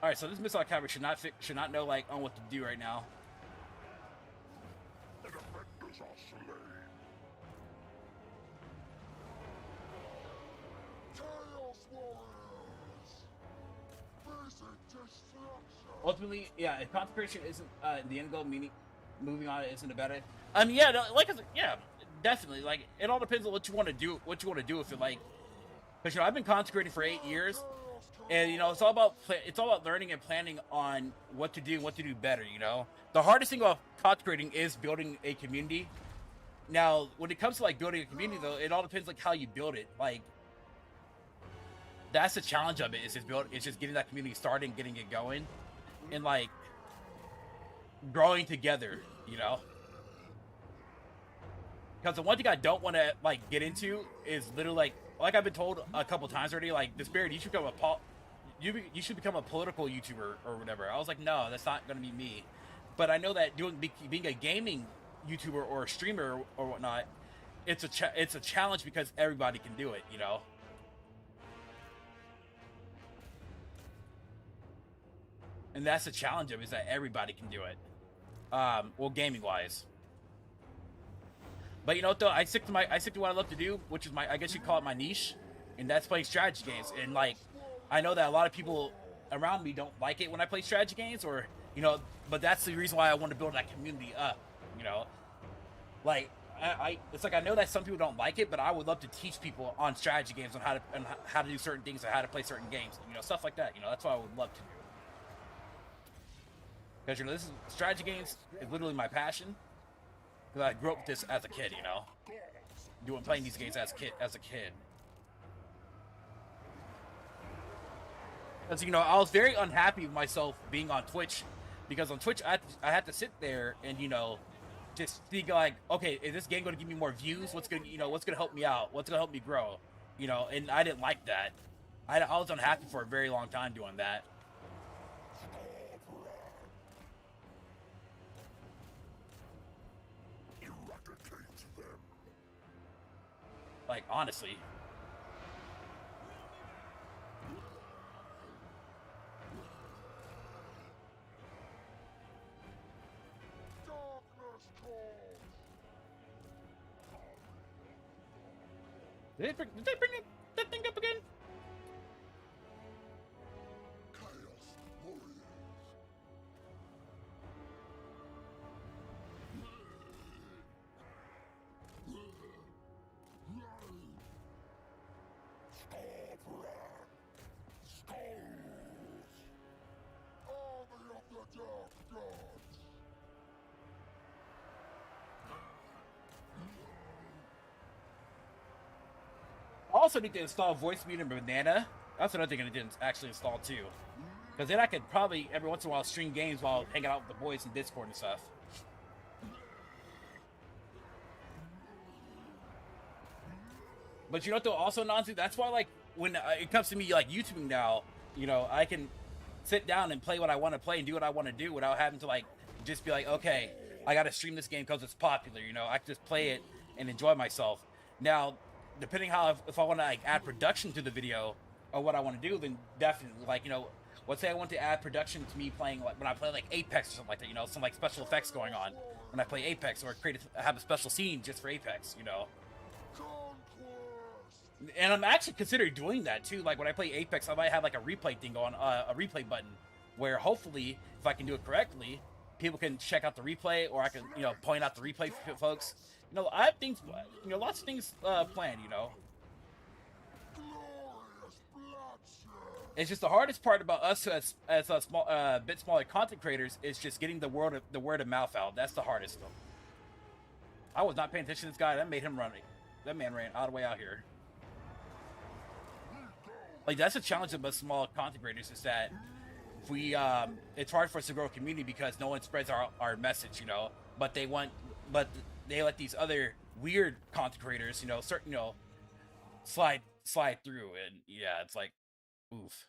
All right, so this missile cavalry should not know like on what to do right now. The defenders are slain. Chaos Warriors! Visit destruction! Ultimately, yeah, if consecration isn't the end goal, meaning moving on isn't about it. I mean, yeah, no, like, yeah, definitely. Like, it all depends on what you want to do. What you want to do with it, like, because I've been consecrating for 8 years. And, it's all about learning and planning on what to do and what to do better, The hardest thing about consecrating is building a community. Now, when it comes to, like, building a community, though, it all depends, like, how you build it. Like, that's the challenge of it, is just getting that community started and getting it going. And, like, growing together, Because the one thing I don't want to, like, get into is literally, like, like I've been told a couple times already, like Disbearity, you should become you should become a political YouTuber or whatever. I was like, no, that's not gonna be me. But I know that being a gaming YouTuber or a streamer or whatnot, it's a challenge because everybody can do it, you know. And that's the challenge of it, is that everybody can do it. Well, gaming wise. But you know what though, I stick to what I love to do, which is I guess you call it my niche, and that's playing strategy games. And like, I know that a lot of people around me don't like it when I play strategy games, or you know, but that's the reason why I want to build that community up. You know, like it's like I know that some people don't like it, but I would love to teach people on strategy games on how to do certain things or how to play certain games. You know, stuff like that. You know, that's what I would love to do. Because you know, strategy games is literally my passion. Because I grew up with this as a kid, you know, playing these games as a kid. Because you know, I was very unhappy with myself being on Twitch, because on Twitch I had to sit there and you know, just think like, okay, is this game going to give me more views? What's going to help me out? What's going to help me grow? You know, and I didn't like that. I was unhappy for a very long time doing that. Like, honestly. Did they bring that thing up again? Also need to install voice mute and banana. That's another thing I didn't actually install too. Because then I could probably every once in a while stream games while hanging out with the boys in Discord and stuff. But you know what though, also Nanzu, that's why like when it comes to me like YouTubing now, you know, I can sit down and play what I want to play and do what I want to do without having to like just be like, okay, I gotta stream this game because it's popular, you know. I can just play it and enjoy myself. Now, depending how if I want to like add production to the video or what I want to do, then definitely like, you know, let's say I want to add production to me playing like when I play like Apex or something like that, you know, some like special effects going on when I play Apex, or have a special scene just for Apex, you know. And I'm actually considering doing that too. Like when I play Apex, I might have like a replay thing on, a replay button, where hopefully, if I can do it correctly, people can check out the replay, or I can, you know, point out the replay for folks. You know, I have things, you know, lots of things planned, you know. It's just the hardest part about us as a small, bit smaller content creators is just getting the word of mouth out. That's the hardest though. I was not paying attention to this guy. That made him run. That man ran all the way out here. Like, that's a challenge of us small content creators, is that we it's hard for us to grow a community because no one spreads our message, you know. But they let these other weird content creators, you know, certain, you know, slide through, and yeah, it's like, oof.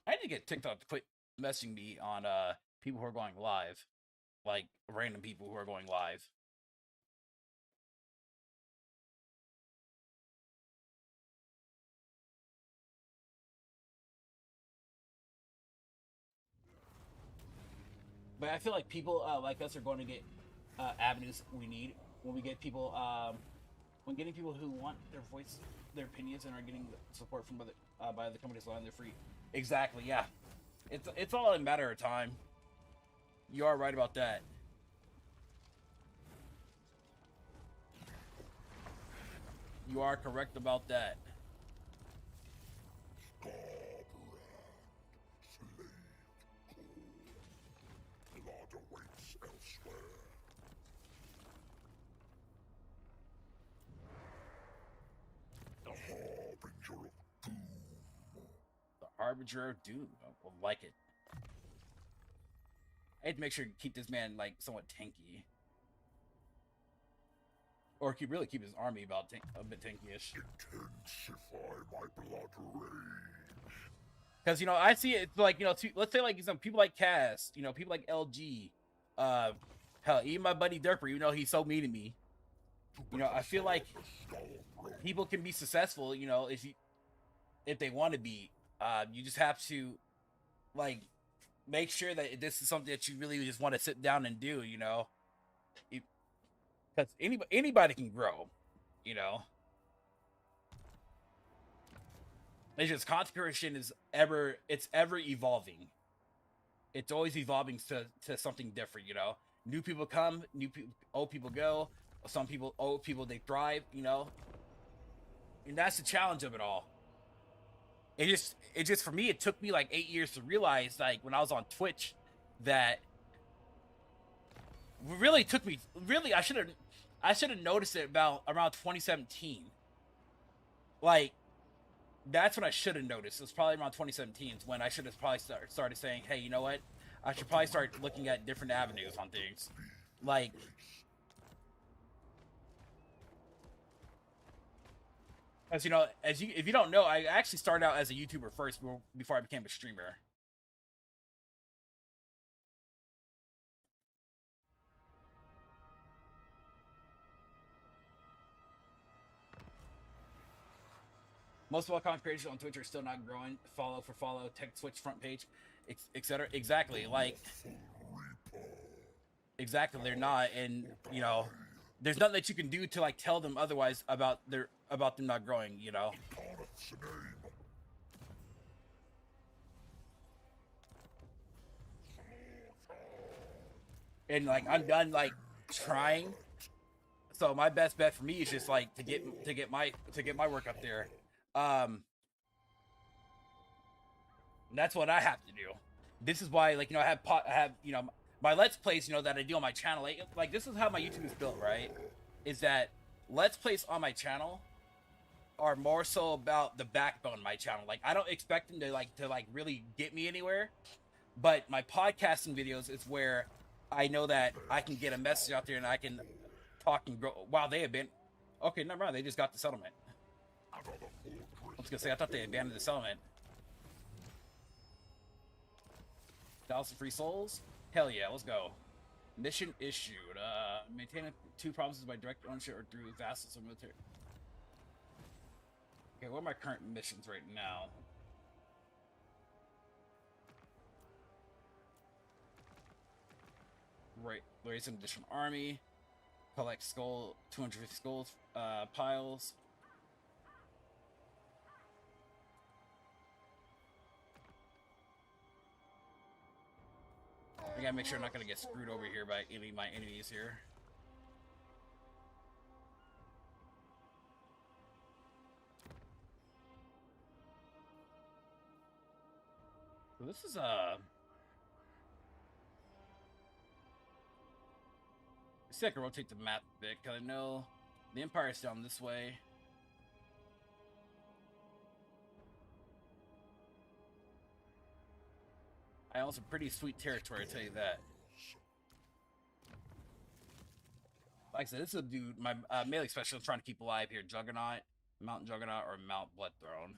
I need to get TikTok to quit messaging me on people who are going live, like random people who are going live. But I feel like people like us are going to get avenues we need when we get people, when getting people who want their voice, their opinions, and are getting support from by the companies allowing they're free. Exactly, yeah. It's all a matter of time. You are right about that. You are correct about that. Blood awaits elsewhere. The Horde Harbinger of Doom. I like it. I had to make sure to keep this man like somewhat tanky, or really keep his army about a bit tanky-ish. Intensify my blood rage. Because I see it like let's say like some people like Cass, people like LG, hell, even my buddy Derper, even though he's so mean to me. I feel like people can be successful, if they want to be. You just have to like make sure that this is something that you really just want to sit down and do, because anybody can grow, It's just content creation is ever evolving. It's always evolving to something different, New people come, old people go. Some people, old people, they thrive, and that's the challenge of it all. It just for me, it took me like 8 years to realize, like when I was on Twitch, that really took me I should have noticed it about around 2017. Like that's when I should have noticed. It was probably around 2017 when I should have probably started saying, hey, you know what? I should probably start looking at different avenues on things. Like, as if you don't know, I actually started out as a YouTuber first before I became a streamer. Most of all content creators on Twitch are still not growing. Follow for follow, tech Twitch front page, etc. Exactly, like exactly, they're not, and there's nothing that you can do to like tell them otherwise about them not growing. And like I'm done like trying. So my best bet for me is just like to get my work up there. That's what I have to do. This is why, like, I have my Let's Plays, that I do on my channel. Like this is how my YouTube is built, right? Is that Let's Plays on my channel are more so about the backbone of my channel. Like I don't expect them to really get me anywhere, but my podcasting videos is where I know that I can get a message out there and I can talk and grow. Wow, they have been okay. Never mind. They just got the settlement. I was gonna say I thought they abandoned the settlement. 1,000 free souls? Hell yeah, let's go. Mission issued. Maintain 2 provinces by direct ownership or through vassals or military. Okay, what are my current missions right now? Right, raise an additional army. Collect 250 skulls piles. I gotta make sure I'm not gonna get screwed over here by any of my enemies here. So this is see, I can rotate the map a bit because I know the Empire is down this way. I own some pretty sweet territory, I tell you that. Like I said, this is a dude, my melee specialist trying to keep alive here. Juggernaut, Mountain Juggernaut, or Mount Bloodthrone.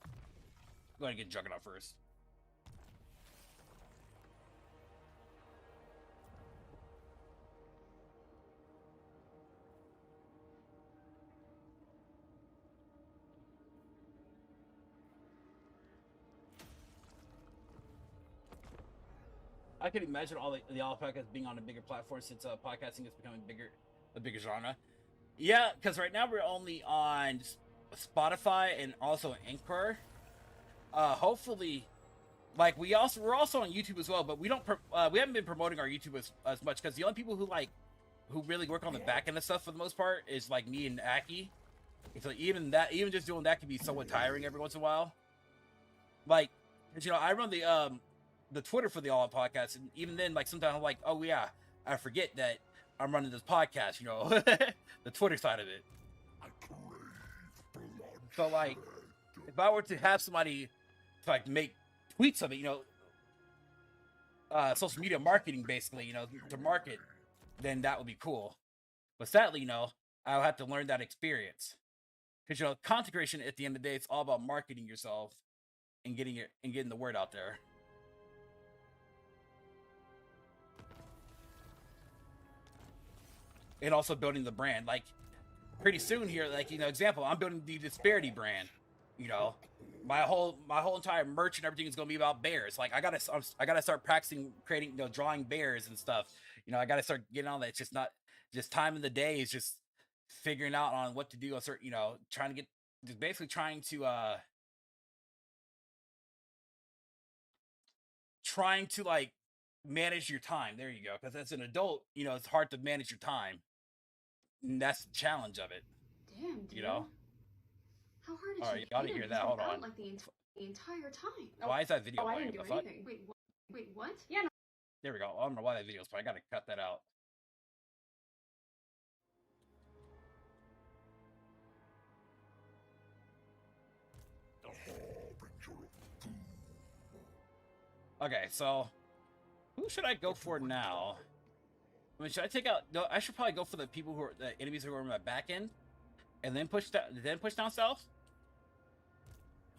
I'm going to get Juggernaut first. I can imagine all the podcasts being on a bigger platform since podcasting is becoming a bigger genre. Yeah, because right now we're only on Spotify and also Anchor. Hopefully, like we're also on YouTube as well, but we haven't been promoting our YouTube as much because the only people who really work on the back end of stuff for the most part is like me and Aki. So even just doing that can be somewhat tiring every once in a while. Like, I run the Twitter for the All Out Podcast, and even then, like sometimes I'm like, oh yeah, I forget that I'm running this podcast, the Twitter side of it. So like, if I were to have somebody to like make tweets of it, you know, social media marketing basically, you know, to market, then that would be cool. But sadly, you know, I'll have to learn that experience. Because, you know, content creation at the end of the day, it's all about marketing yourself and getting the word out there. And also building the brand. Like, pretty soon here, like, you know, example, I'm building the Disbearity brand. You know, my whole entire merch and everything is gonna be about bears. Like, I gotta start practicing creating, you know, drawing bears and stuff. You know, I gotta start getting on that. It's just not just time of the day. Is just figuring out on what to do. A certain, you know, basically trying to like manage your time. There you go. Because as an adult, you know, it's hard to manage your time. And that's the challenge of it. Damn, dude. You know. How hard is All right, you gotta hear that. Hold on. Like the entire time. Why is that video I playing? didn't do What the fuck? anything. Wait, what? Yeah, no. There we go. I don't know why that video's playing. I gotta cut that out. Okay, so who should I go for now? I mean, should I take out? No, I should probably go for the people who are the enemies who are on my back end, and then push down south.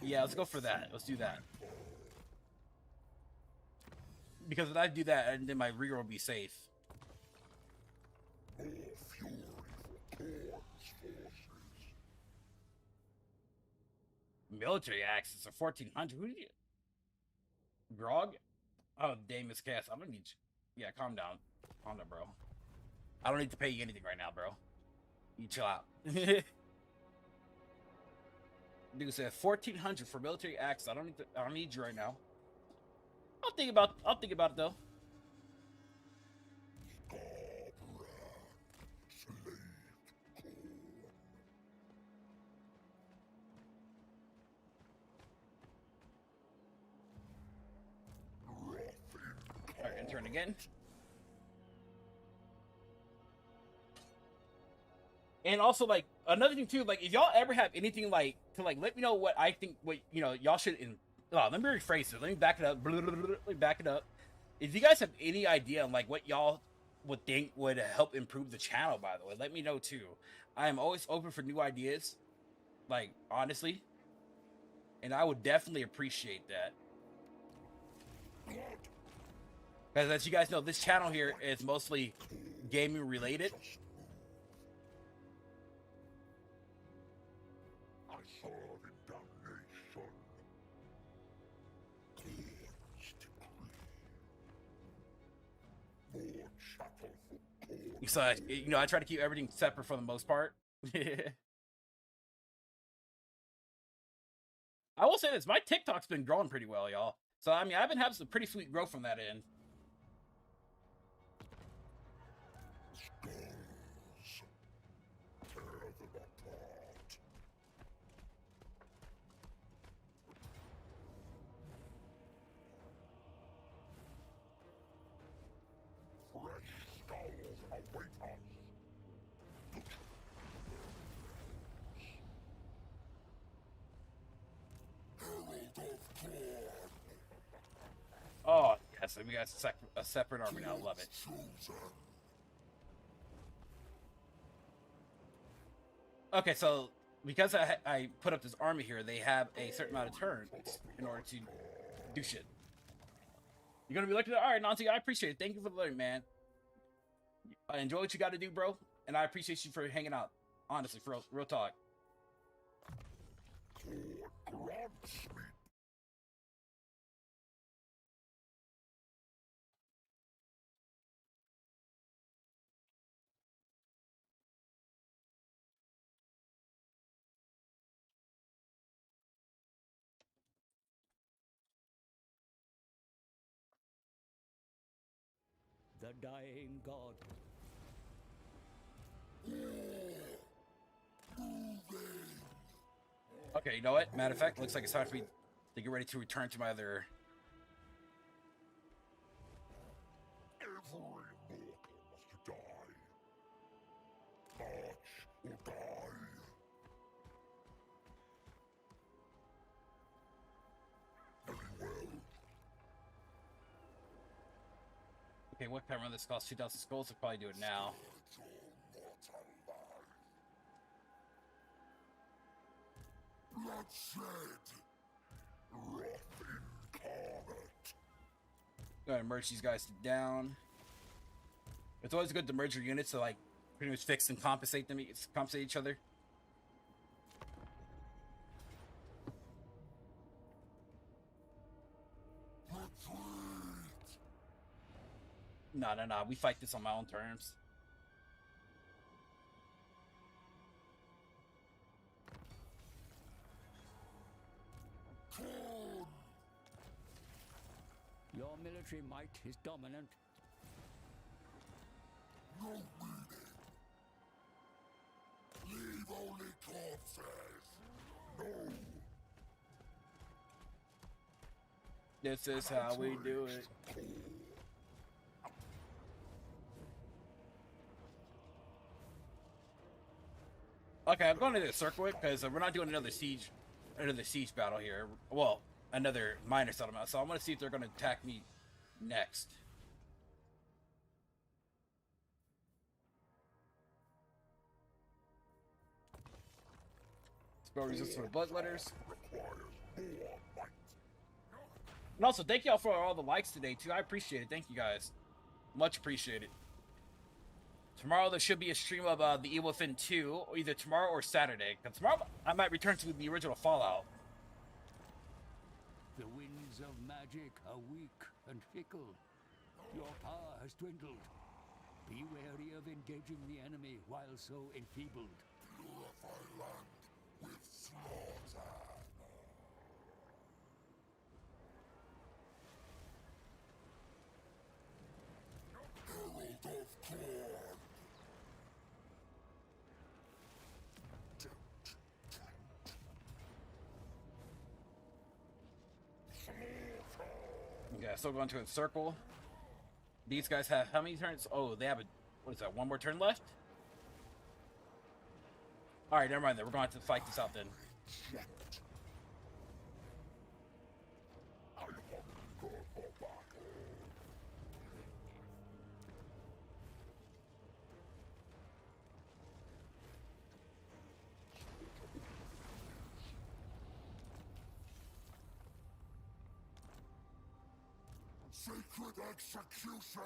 Yeah, let's go for that. Let's do that. Because if I do that, and then my rear will be safe. More fury for Khorne's forces. Military axes are 1400. Who did you? Grog? Oh, Daemons cast. I'm gonna need you. Yeah, calm down. Calm down, bro. I don't need to pay you anything right now, bro. You chill out. Dude said 1400 for military axes. I don't need you right now. I'll think about it though. Alright, and turn again. And also, like, another thing too, like, if y'all ever have anything like to like let me know what I think, what, you know, y'all should let me rephrase it. Let me back it up. Let me back it up. If you guys have any idea on like what y'all would think would help improve the channel, by the way, let me know too. I am always open for new ideas, like, honestly, and I would definitely appreciate that. Because as you guys know, this channel here is mostly gaming related. I serve in damnation. Khorne's decree. More chattel for Khorne. So, you know, I try to keep everything separate for the most part. I will say this, my TikTok's been growing pretty well, y'all. So, I mean, I've been having some pretty sweet growth from that end. Skulls. Tear them apart. Fresh skulls await us. Herald of Khorne. Oh, yes, we got a separate army now. Love it. Chosen. Okay, so because I put up this army here, they have a certain amount of turns in order to do shit. You're gonna be looking at, all right, Nancy, I appreciate it. Thank you for the learning, man. I enjoy what you got to do, bro, and I appreciate you for hanging out. Honestly, for real talk. Khorne grants me. The dying god. Okay, you know what? Matter of fact, looks like it's time for me to get ready to return to my other. Every mortal must die. March or die. Okay, what can I run this cost 2,000 skulls? I'll probably do it now. Bloodshed, wrath incarnate. Go ahead and merge these guys down. It's always good to merge your units to like pretty much fix and compensate each other. No. We fight this on my own terms. Khorne, Your military might is dominant. no meaning. Leave only corpses. No. This is how we do it. Okay, I'm going to the circle it because we're not doing another siege battle here. Well, another minor settlement. So I'm going to see if they're going to attack me next. Spell resistance for the bloodletters. And also, thank y'all for all the likes today too. I appreciate it. Thank you guys, much appreciated. Tomorrow there should be a stream of the Evil Within 2, either tomorrow or Saturday. Because tomorrow I might return to the original Fallout. The winds of magic are weak and fickle. Your power has dwindled. Be wary of engaging the enemy while so enfeebled. Purify land with slaughter. Herald of Khorne. Okay, still going to encircle. These guys have how many turns? Oh, they have a, what is that, one more turn left? Alright, never mind then. We're going to have to fight this out then. I hunger for battle. Sacred executioner!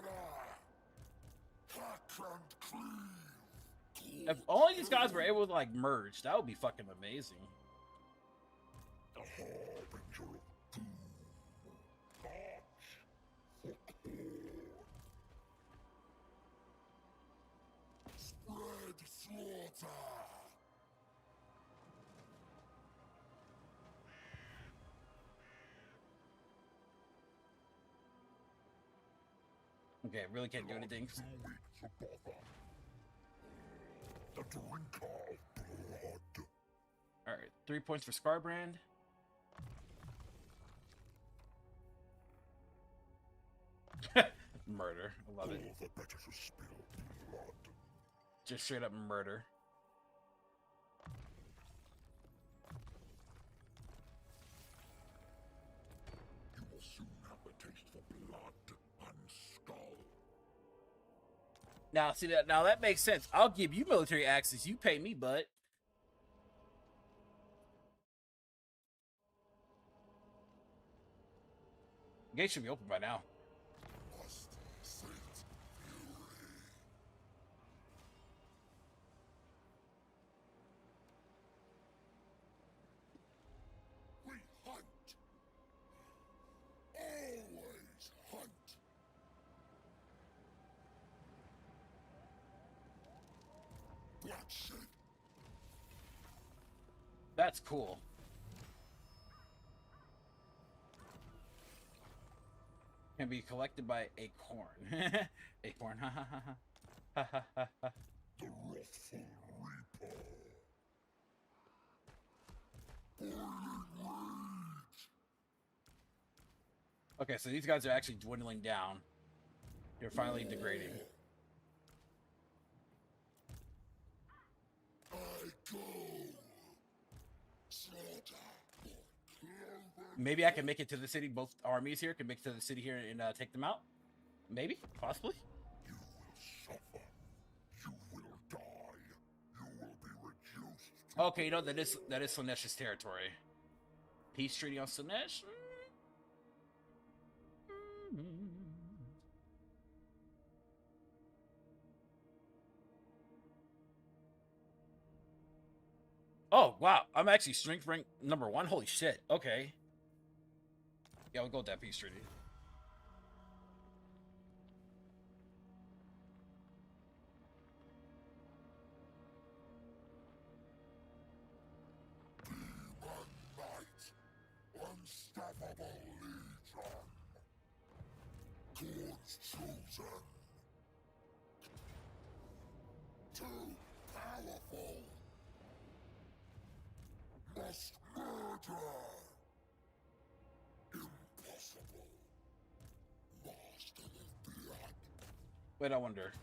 Hack and cleave! If only these guys were able to, like, merge, that would be fucking amazing. The harbinger of doom. March for Khorne. Spread slaughter! Okay, really can't do anything. Too weak to bother. The drinker of blood. Alright, 3 points for Skarbrand. Murder. I love All it. the better to spill blood. Just straight up murder. You will soon have a taste for blood and skull. Now, see that? Now that makes sense. I'll give you military access. You pay me, bud. The gate should be open by now. Must sate fury. We hunt. Always hunt. Bloodshed. That's cool. Can be collected by a Khorne. Acorn. Ha ha ha ha. Ha ha ha ha. The wrathful reaper. Boiling rage. Okay, so these guys are actually dwindling down. They're finally degrading. I go. Slaughter. Cloven. Maybe I can make it to the city. Both armies here can make it to the city here and take them out. Maybe, possibly. You will suffer. You will die. You will be reduced to Okay, you know that is Slanesh's territory. Peace treaty on Slanesh. Oh wow, I'm actually strength rank number 1. Holy shit. Okay. Yeah, we'll go with that peace treaty. Demon Knight. Unstoppable Legion. Khorne's chosen. Too powerful. Must murder. Impossible. Master of blood. Wait, I wonder.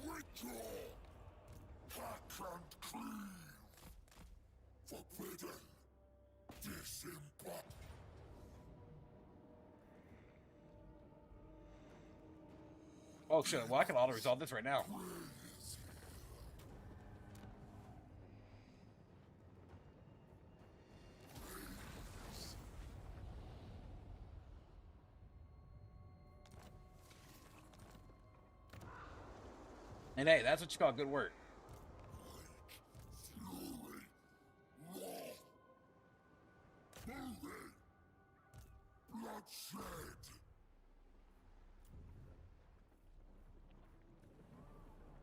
Withdraw. Hack and cleave. Forbidden. Disembodied. Oh shit, well I can auto resolve this right now. And hey, that's what you call good work. Fury. Wrath. Moving. Bloodshed.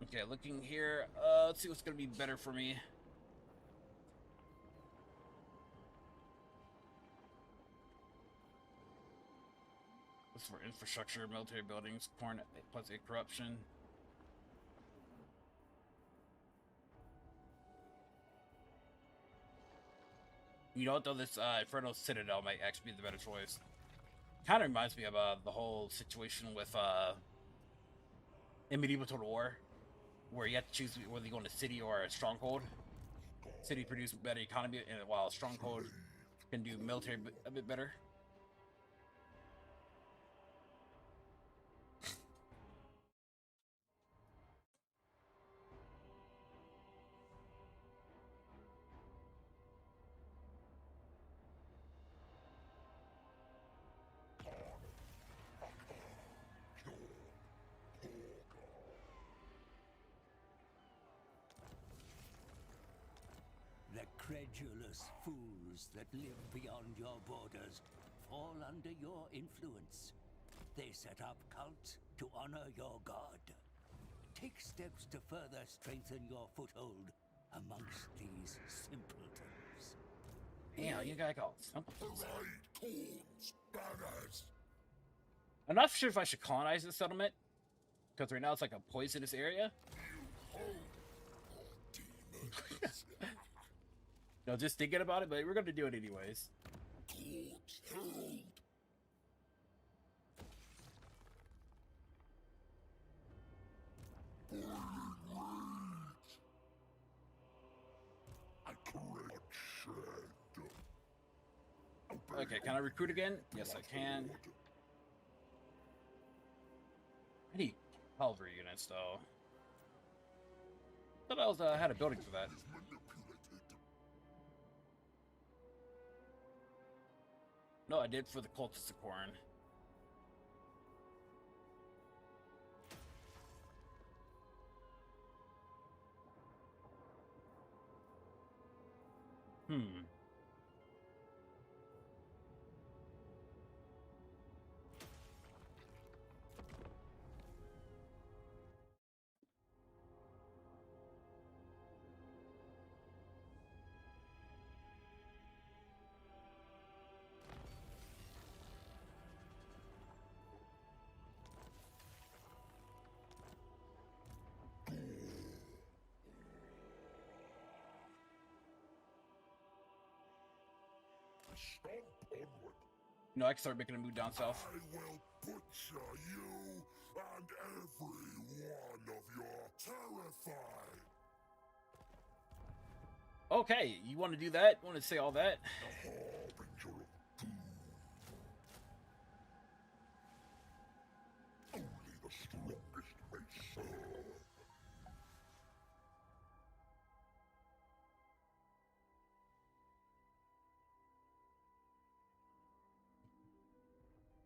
Okay, looking here. Let's see what's gonna be better for me. This is for infrastructure, military buildings, Khorne plus 8 corruption. You know what though, this Inferno Citadel might actually be the better choice. Kind of reminds me of the whole situation with in medieval Total War, where you have to choose whether you go in a city or a stronghold. City produce better economy, and while stronghold can do military a bit better. The credulous fools that live beyond your borders fall under your influence. They set up cults to honor your god. Take steps to further strengthen your foothold amongst these simpletons. Yeah, you gotta go. Parade Khorne's banners. I'm not sure if I should colonize this settlement, because right now it's like a poisonous area. Demons. No, just thinking about it, but we're gonna do it anyways. Khorne's herald. Boiling rage. I create shed. Okay, can I recruit again? Yes, I can. I need cavalry units, though. Thought I was had a building for that. Is manipulated. No, I did for the cultists of Khorne. Stomp onward. You know, I can start making a move down south. I will butcher you and every one of your terrified. Okay, you want to do that? Want to say all that? The harbinger of doom.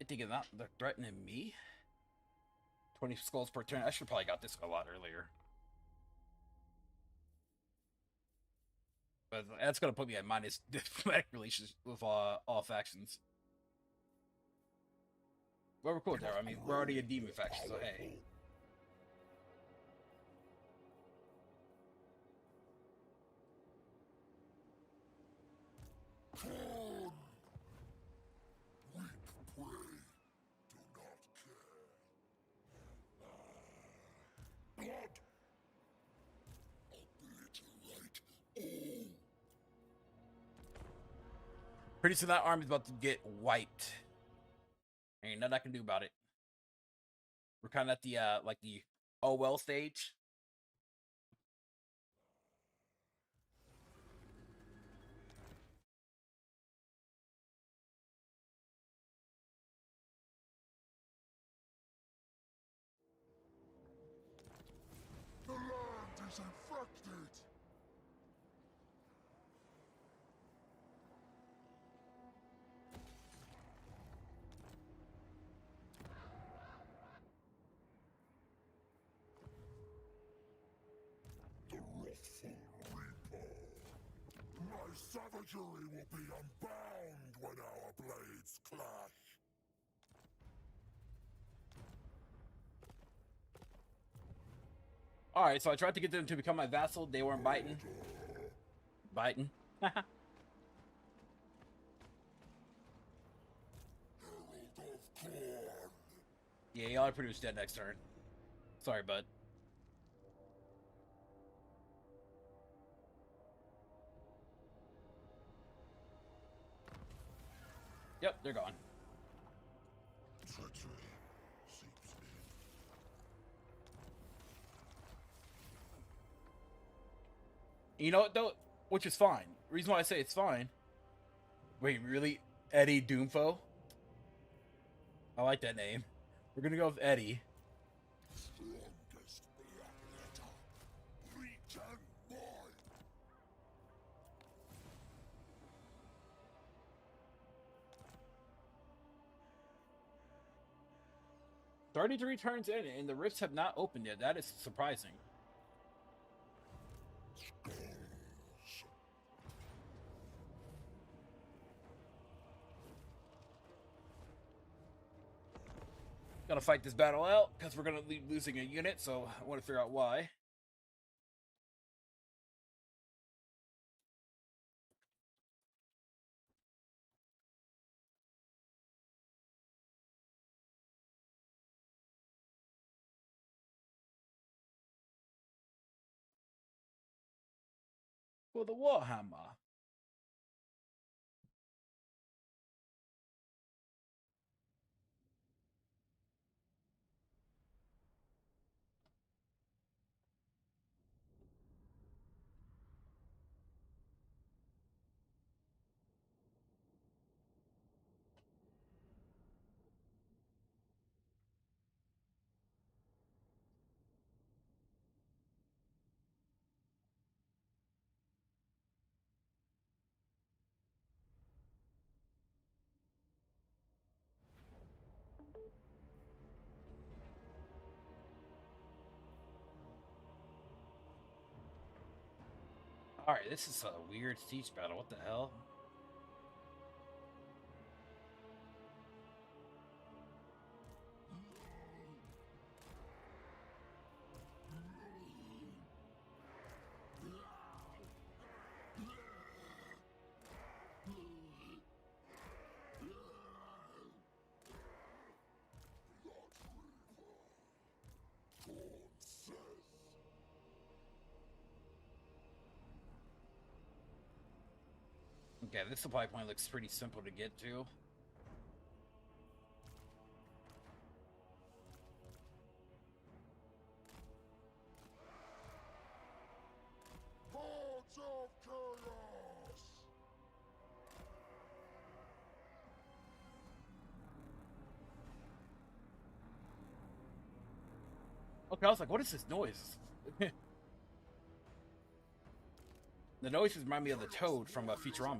think it's not threatening me. 20 skulls per turn. I should probably got this a lot earlier. But that's gonna put me at minus diplomatic relations with all factions. Well, we're cool there. I mean, we're already a demon faction, so hey. Khorne! Weak prey do not care. Blood! Obliterate all! Pretty soon that army's about to get wiped. Ain't nothing I can do about it. We're kind of at the like the oh well stage. The land is infected! The wrathful Reaper! My savagery will be unbound when our blades clash! Alright, so I tried to get them to become my vassal. They weren't biting. Biting. Herald of Khorne! Yeah, y'all are pretty much dead next turn. Sorry, bud. Yep, they're gone. Treachery seeps in. You know what, though? Which is fine. Reason why I say it's fine. Wait, really? Eddie Doomfo? I like that name. We're gonna go with Eddie. Strongest blackletter. Regen mine. 33 turns in, and the rifts have not opened yet. That is surprising. Gotta fight this battle out, because we're gonna be losing a unit, so I want to figure out why. For the Warhammer. Alright, this is a weird siege battle. What the hell? Okay, this supply point looks pretty simple to get to. Hordes of chaos! Okay, I was like, what is this noise? The noises remind me of the toad from Futurama.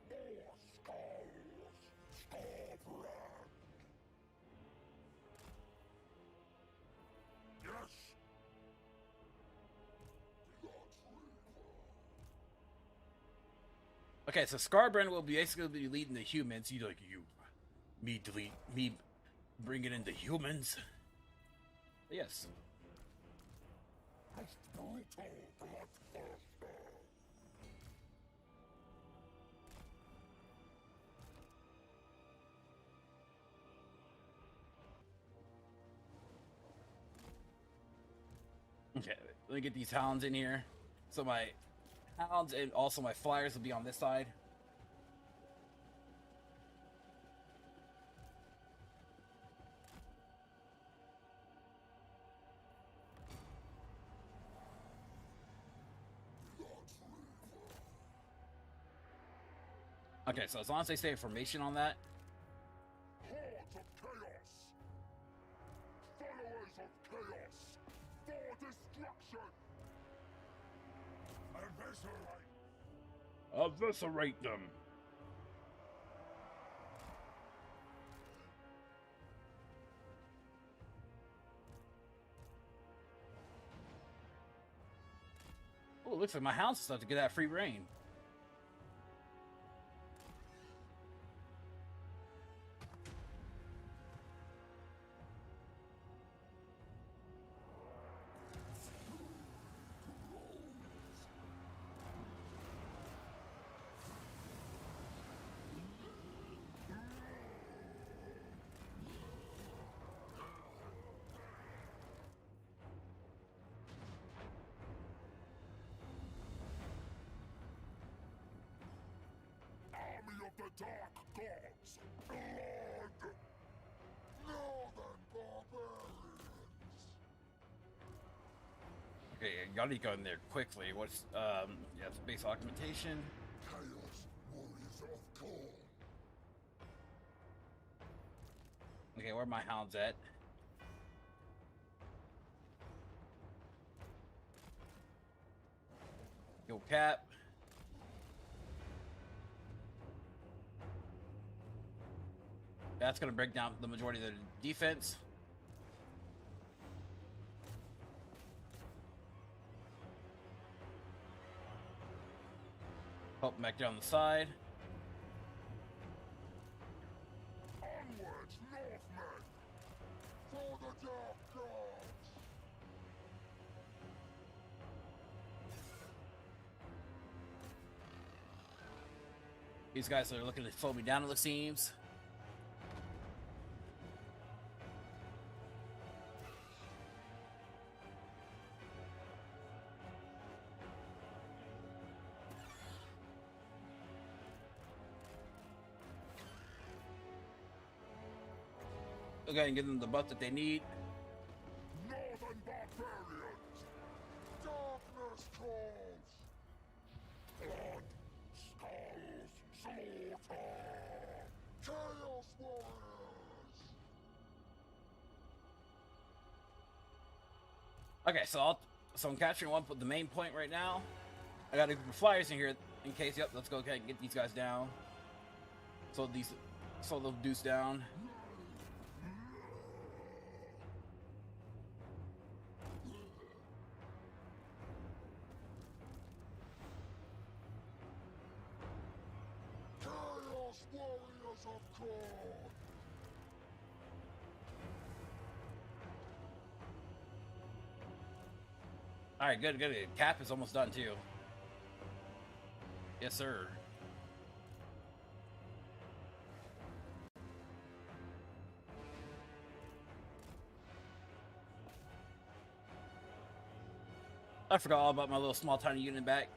More skulls! Skulls! Okay, so Skarbrand will basically be leading the humans. You like me bring it in the humans. Yes. Okay, let me get these hounds in here. So my hounds and also my flyers will be on this side. Okay, so as long as they stay in formation on that. Hordes of chaos! Followers of chaos! For destruction! Eviscerate them. Oh, it looks like my hounds start to get that free reign. Army of the Dark Gods! Blood! Northern barbarians! Okay, y'all need to go in there quickly. What's yeah, space augmentation. Chaos warriors of Khorne! Okay, where are my hounds at? Yo, Cap. That's gonna break down the majority of the defense. Pop back down the side. Onwards, Northmen! For the Dark Gods! These guys are looking to slow me down, it seems. Okay, and give them the buff that they need. Northern barbarians! Darkness calls! Blood, skulls, slaughter! Chaos warriors! Okay, so I'm capturing the main point right now. I got a group of flyers in here in case. Yep, let's go ahead and get these guys down. So the deuce down. Chaos warriors of Khorne! All right, good. Cap is almost done too. Yes, sir. I forgot all about my little small tiny unit back.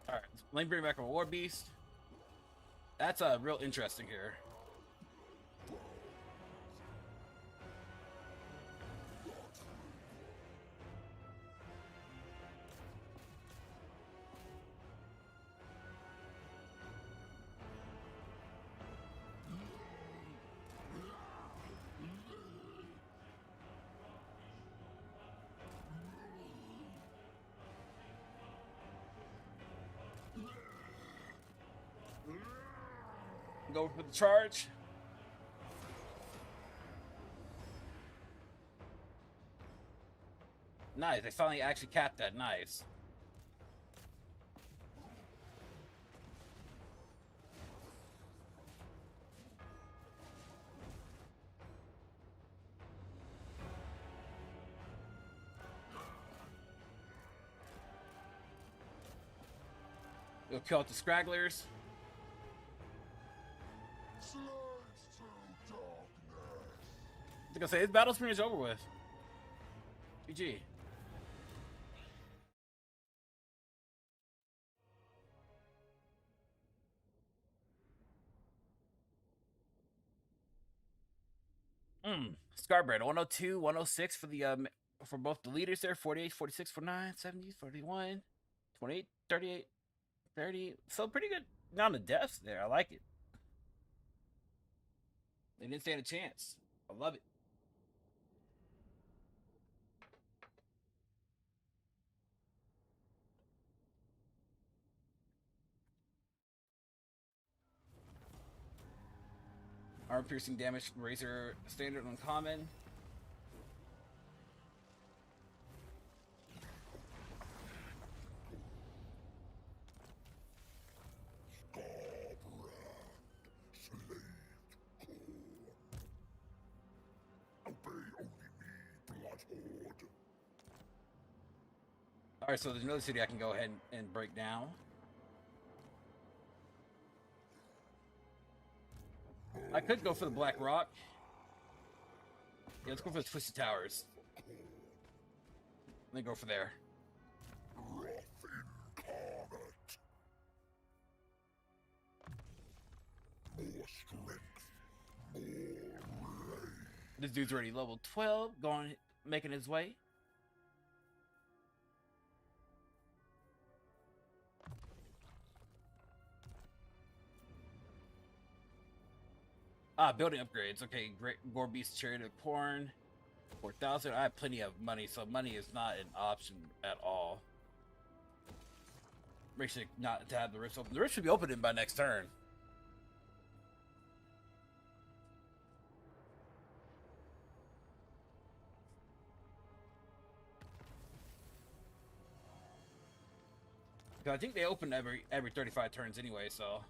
Alright, let me bring back a War Beast. That's real interesting here. go for the charge. Nice, they finally actually capped that. Nice. We'll kill out the scragglers. Slaves to darkness. I was gonna say, his battle's pretty much over with. GG. Skarbrand, 102, 106 for the for both the leaders there, 48, 46, 49, 70, 41, 28, 38, 30. So pretty good amount of deaths there. I like it. They didn't stand a chance. I love it. Armor piercing damage, razor standard uncommon. Alright, so there's another city I can go ahead and break down. I could go for the Black Rock. Yeah, let's go for the Twisted Towers. Let me go for there. This dude's already level 12, making his way. Building upgrades. Okay, Great Gore Beast Chariot of Khorne, 4,000. I have plenty of money, so money is not an option at all. Make sure not to have the rifts open. The rift should be opening by next turn. I think they open every 35 turns anyway, so.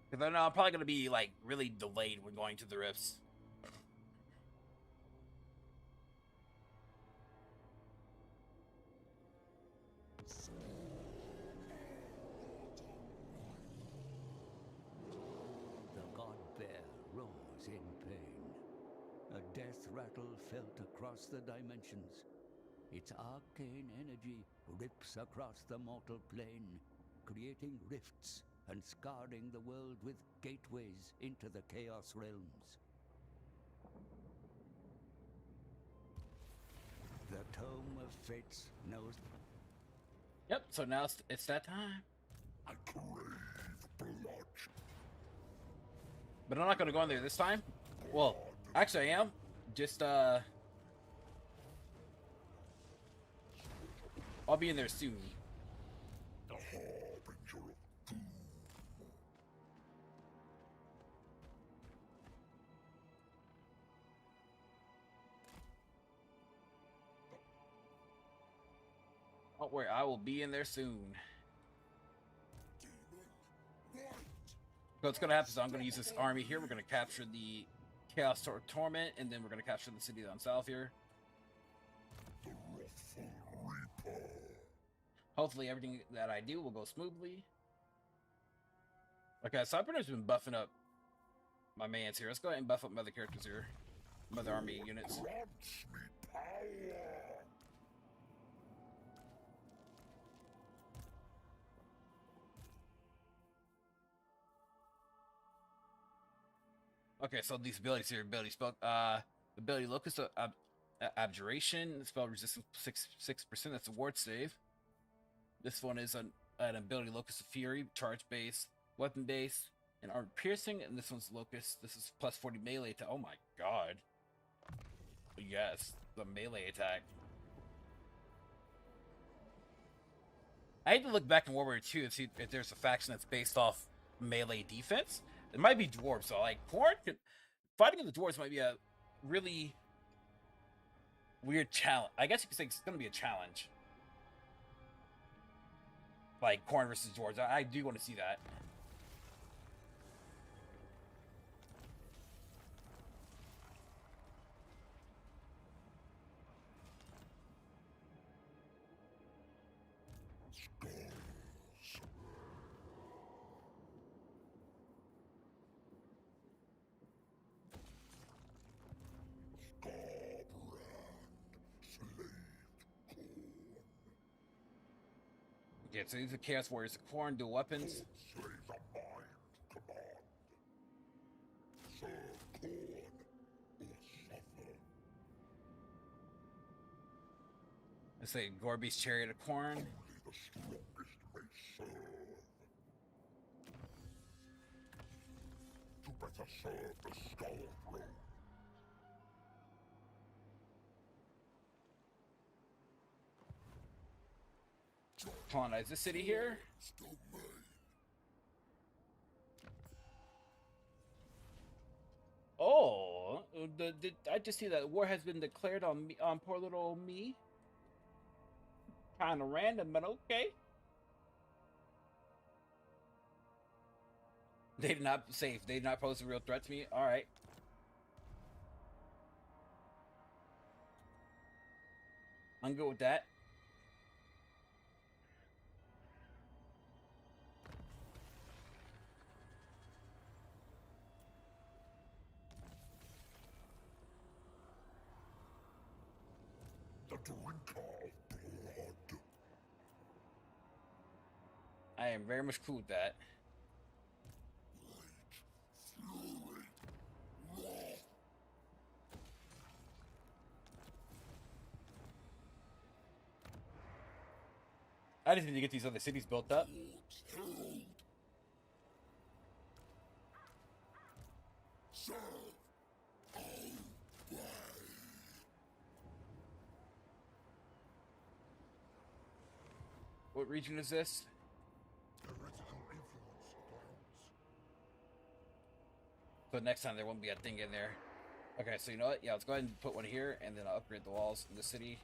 Because I know I'm probably going to be like really delayed when going to the rifts. The god bear roars in pain. A death rattle felt across the dimensions. Its arcane energy rips across the mortal plane, creating rifts and scarring the world with gateways into the Chaos Realms. The Tome of Fates knows. Yep, so now it's that time. I crave blood. But I'm not going to go in there this time. Well, actually I am. Just, I'll be in there soon. The harbinger of doom. Don't worry, I will be in there soon. So what's going to happen is I'm going to use this army here. We're going to capture the Chaos Torment, and then we're going to capture the city down south here. The wrathful reaper. Hopefully everything that I do will go smoothly. Okay, so I've pretty much been buffing up my mans here. Let's go ahead and buff up my other characters here. My other army units. Grants me power. Okay, so these abilities here, ability Locust Abjuration, spell resistance 6%, that's a ward save. This one is An ability, Locust of Fury, charge base, weapon base, and armor piercing. And this one's Locust. This is plus 40 melee attack. Oh my god. Yes, the melee attack. I had to look back in World War II and see if there's a faction that's based off melee defense. It might be dwarves, so like Khorne fighting the dwarves might be a really weird challenge. I guess you could say it's going to be a challenge. Like Khorne versus dwarves. I do want to see that. Okay, so these are Chaos Warriors. Khorne, dual weapons. Slay the mind command. Serve Khorne or suffer. Let's say Gorby's Chariot of Khorne. Only the strongest may serve. You better serve the Skarbrand. Colonize this city here. Oh, I just see that war has been declared on me, on poor little me. Kind of random, but okay. They did not say they did not pose a real threat to me. All right. I'm good with that. The drinker of blood. I am very much cool with that. Fury. Wrath. I just need to get these other cities built up. Herald. Serve. Obey. What region is this? Heretical influence abounds. So next time there won't be a thing in there. Okay, so you know what? Yeah, let's go ahead and put one here, and then I'll upgrade the walls in the city.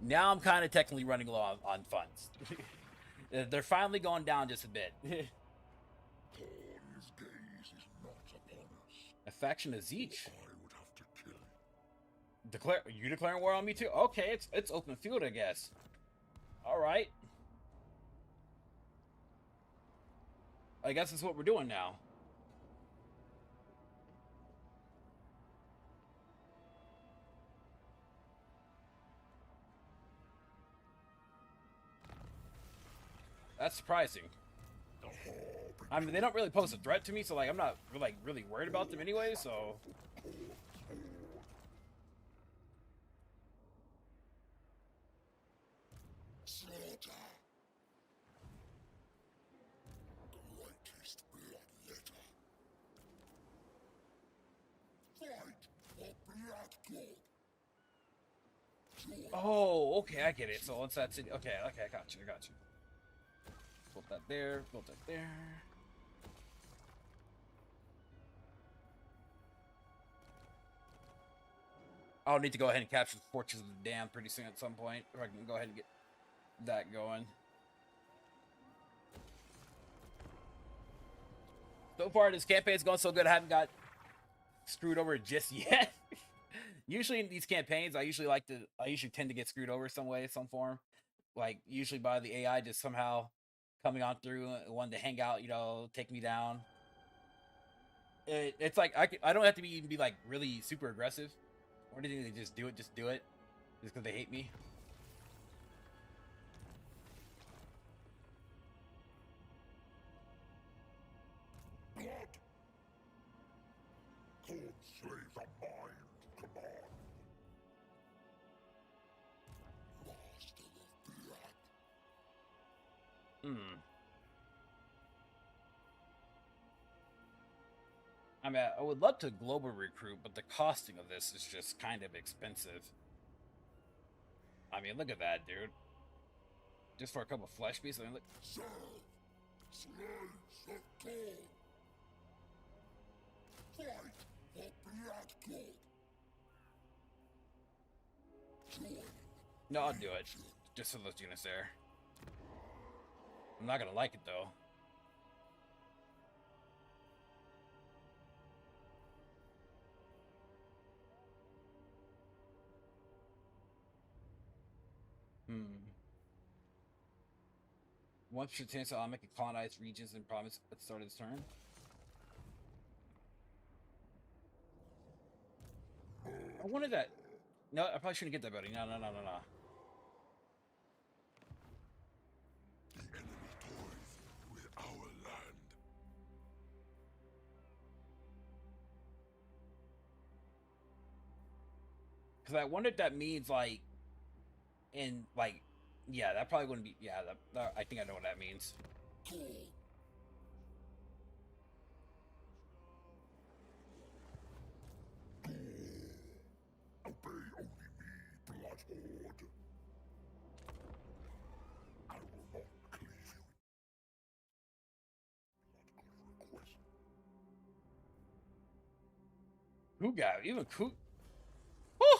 Now I'm kind of technically running low on funds. They're finally going down just a bit. Khorne's gaze is not upon us. A faction of Zeech. I would have to kill him. Declare you declaring war on me too? Okay, it's open field, I guess. All right. I guess that's what we're doing now. That's surprising. I mean, they don't really pose a threat to me, so like I'm not really worried about them anyway. So Slaughter. Greatest bloodletter. Fight for blood god. oh, okay, I get it. So once that's it, okay, I got you. Built that there. Built that there. I'll need to go ahead and capture the Fortress of the Damned pretty soon at some point, or I can go ahead and get that going. So far, this campaign's going so good, I haven't got screwed over just yet. Usually in these campaigns, I usually tend to get screwed over some way, some form. Like, usually by the AI just somehow coming on through and wanting to hang out, take me down. It's like, I don't have to even be like really super aggressive or anything. They just do it just because they hate me. Blood. Khorne slays the mind command. Master of blood. Hmm. I mean, I would love to global recruit, but the costing of this is just kind of expensive. I mean, look at that, dude. Just for a couple of flesh pieces. I mean, look. Serve, slaves of Khorne. Fight for blood god. Join No, I'll do it. Just for those units there. I'm not gonna like it though. Once Shatan Islamic can colonize regions and province at the start of this turn. I wanted that. No, I probably shouldn't get that building. No. The enemy toys with our land. Because I wonder if that means like, yeah, that probably wouldn't be. Yeah, that I think I know what that means. Khorne. Obey only me, blood horde. I will not cleave you. Blood god request. Kuga, even Ku. Whew!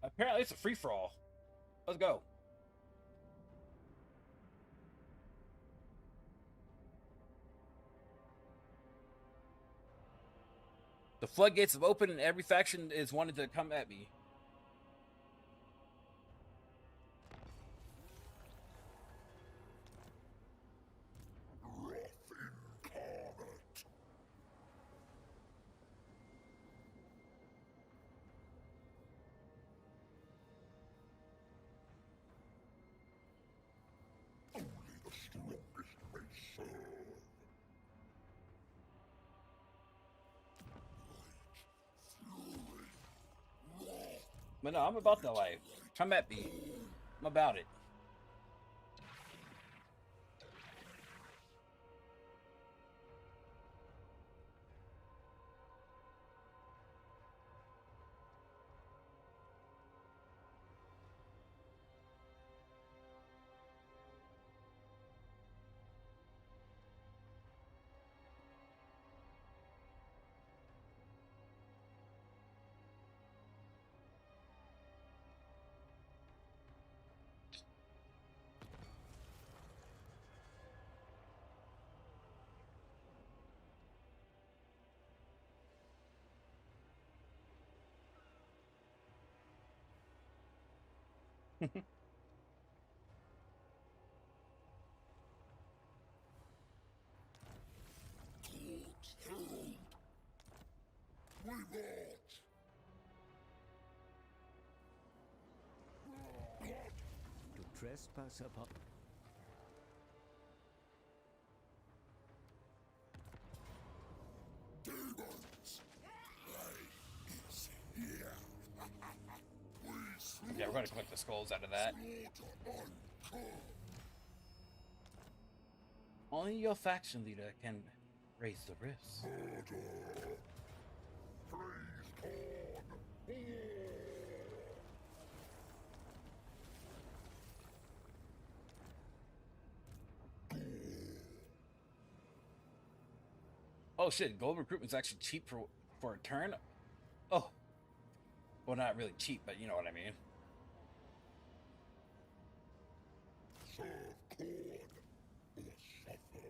Apparently, it's a free for all. Let's go. The floodgates have opened and every faction is wanting to come at me. Wrath incarnate. Only the strongest may serve. But no, I'm about that life. Come at me. I'm about it. Revolt! To trespass upon... Daemons! Play is here! We Yeah, we're going to collect the skulls out of that. slaughter on Khorne. Only your faction leader can raise the rifts. Murder! Praise Khorne! Oh shit, gold recruitment's actually cheap for a turn? Oh. Well, not really cheap, but you know what I mean. Serve Khorne or suffer.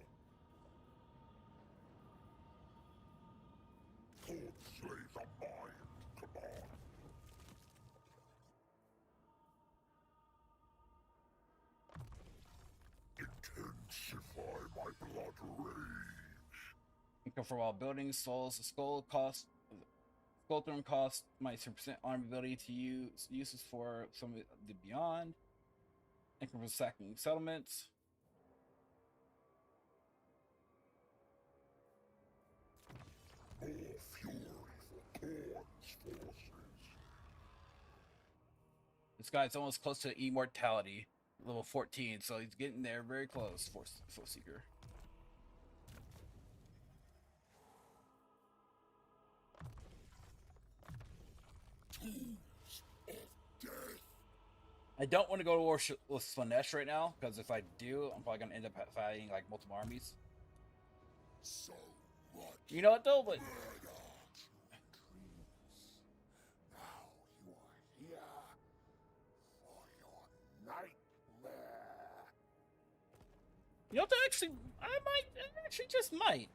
Khorne slaves are mine to command. Intensify my blood rage. Income for all buildings, souls, skull throne cost -10% arm ability to use uses for some of the beyond. Income for sacking settlements. More fury for Khorne's forces. This guy's almost close to immortality, level 14, so he's getting there very close. Force Seeker. I don't want to go to war with Slanesh right now, because if I do, I'm probably going to end up fighting like multiple armies. So much You know what though? But murder. Now you are here for your nightmare. you know what? Actually, I actually just might.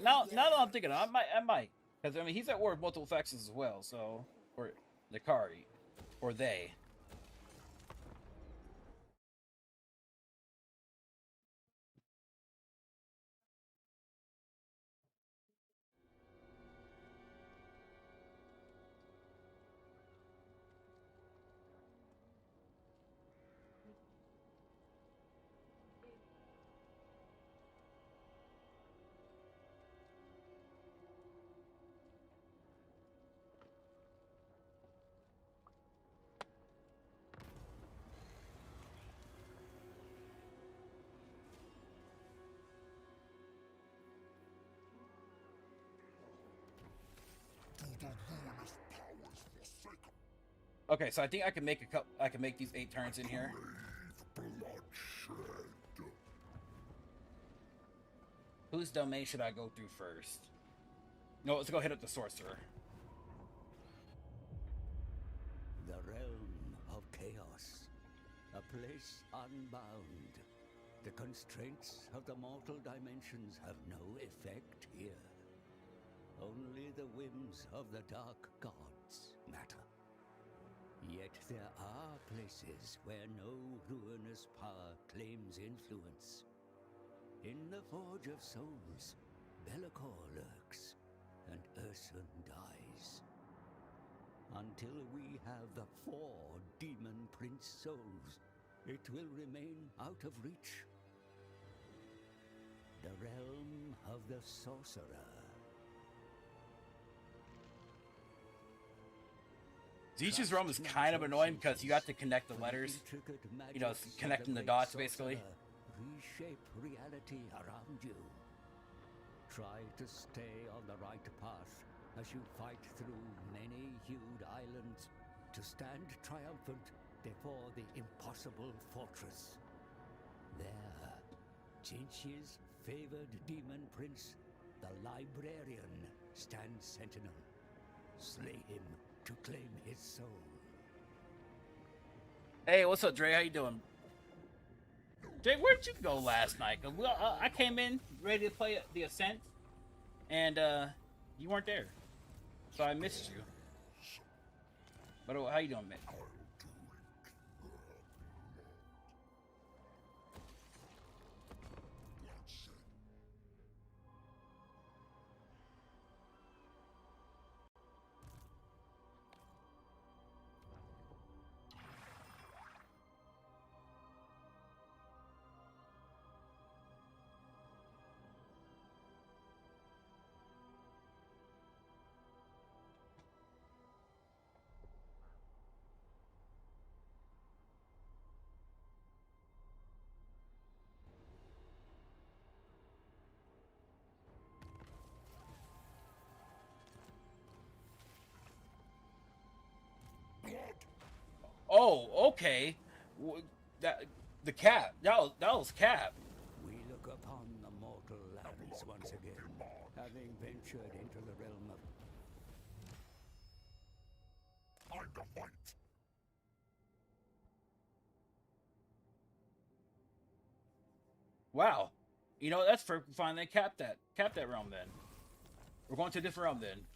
Now that I'm thinking, I might, because I mean he's at war with multiple factions as well. So, or Nakari, or they. Do the ruinous powers forsake Okay, so I think I can make I can make these 8 turns in here. brave bloodshed? Whose domain should I go through first? No, let's go hit up the sorcerer. The realm of chaos, a place unbound. The constraints of the mortal dimensions have no effect here. Only the whims of the dark gods matter. Yet there are places where no ruinous power claims influence. In the Forge of Souls, Be'lakor lurks, and Ursun dies. Until we have the 4 Demon Prince souls, it will remain out of reach. The realm of the sorcerer. Zeech's realm is kind of annoying because you have to connect the letters. You know, connecting the dots, basically. Reshape reality around you. Try to stay on the right path as you fight through many hued islands to stand triumphant before the impossible fortress. There, Jinchi's favored demon prince, the librarian, stands sentinel. Slay him to claim his soul. Hey, what's up, Dre? How you doing? Dre, where'd you go last night? I came in ready to play the Ascent, and you weren't there, so I missed you. But how you doing, man? Oh, okay. The cap. That was Cap. We look upon the mortal lands once again, having ventured into the realm of... Time to fight. Wow. You know, that's for fine. They capped that realm then. We're going to a different realm then.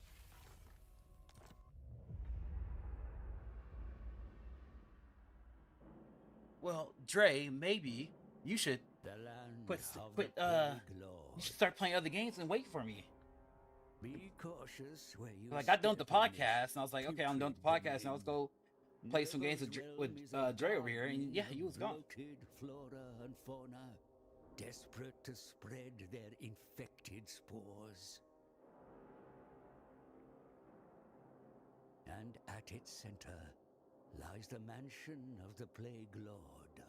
Well, Dre, maybe you should The land quit. of the Plague Lord. You should start playing other games and wait for me. Be cautious where you... I got done with the step in this podcast, and I was like, okay, I'm done with the podcast, and let's go play some games with Dre over here. And yeah, he was gone. Bloated flora and fauna, desperate to spread their infected spores. And at its center lies the mansion of the Plague Lord,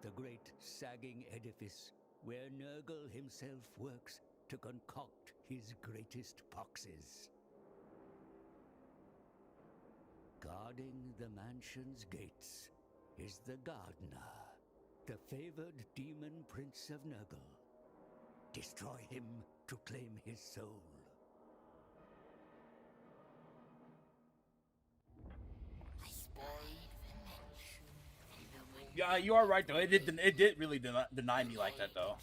the great sagging edifice where Nurgle himself works to concoct his greatest poxes. Guarding the mansion's gates is the Gardener, the favored demon prince of Nurgle. Destroy him to claim his soul. Yeah, you are right though. It did really deny me like that though.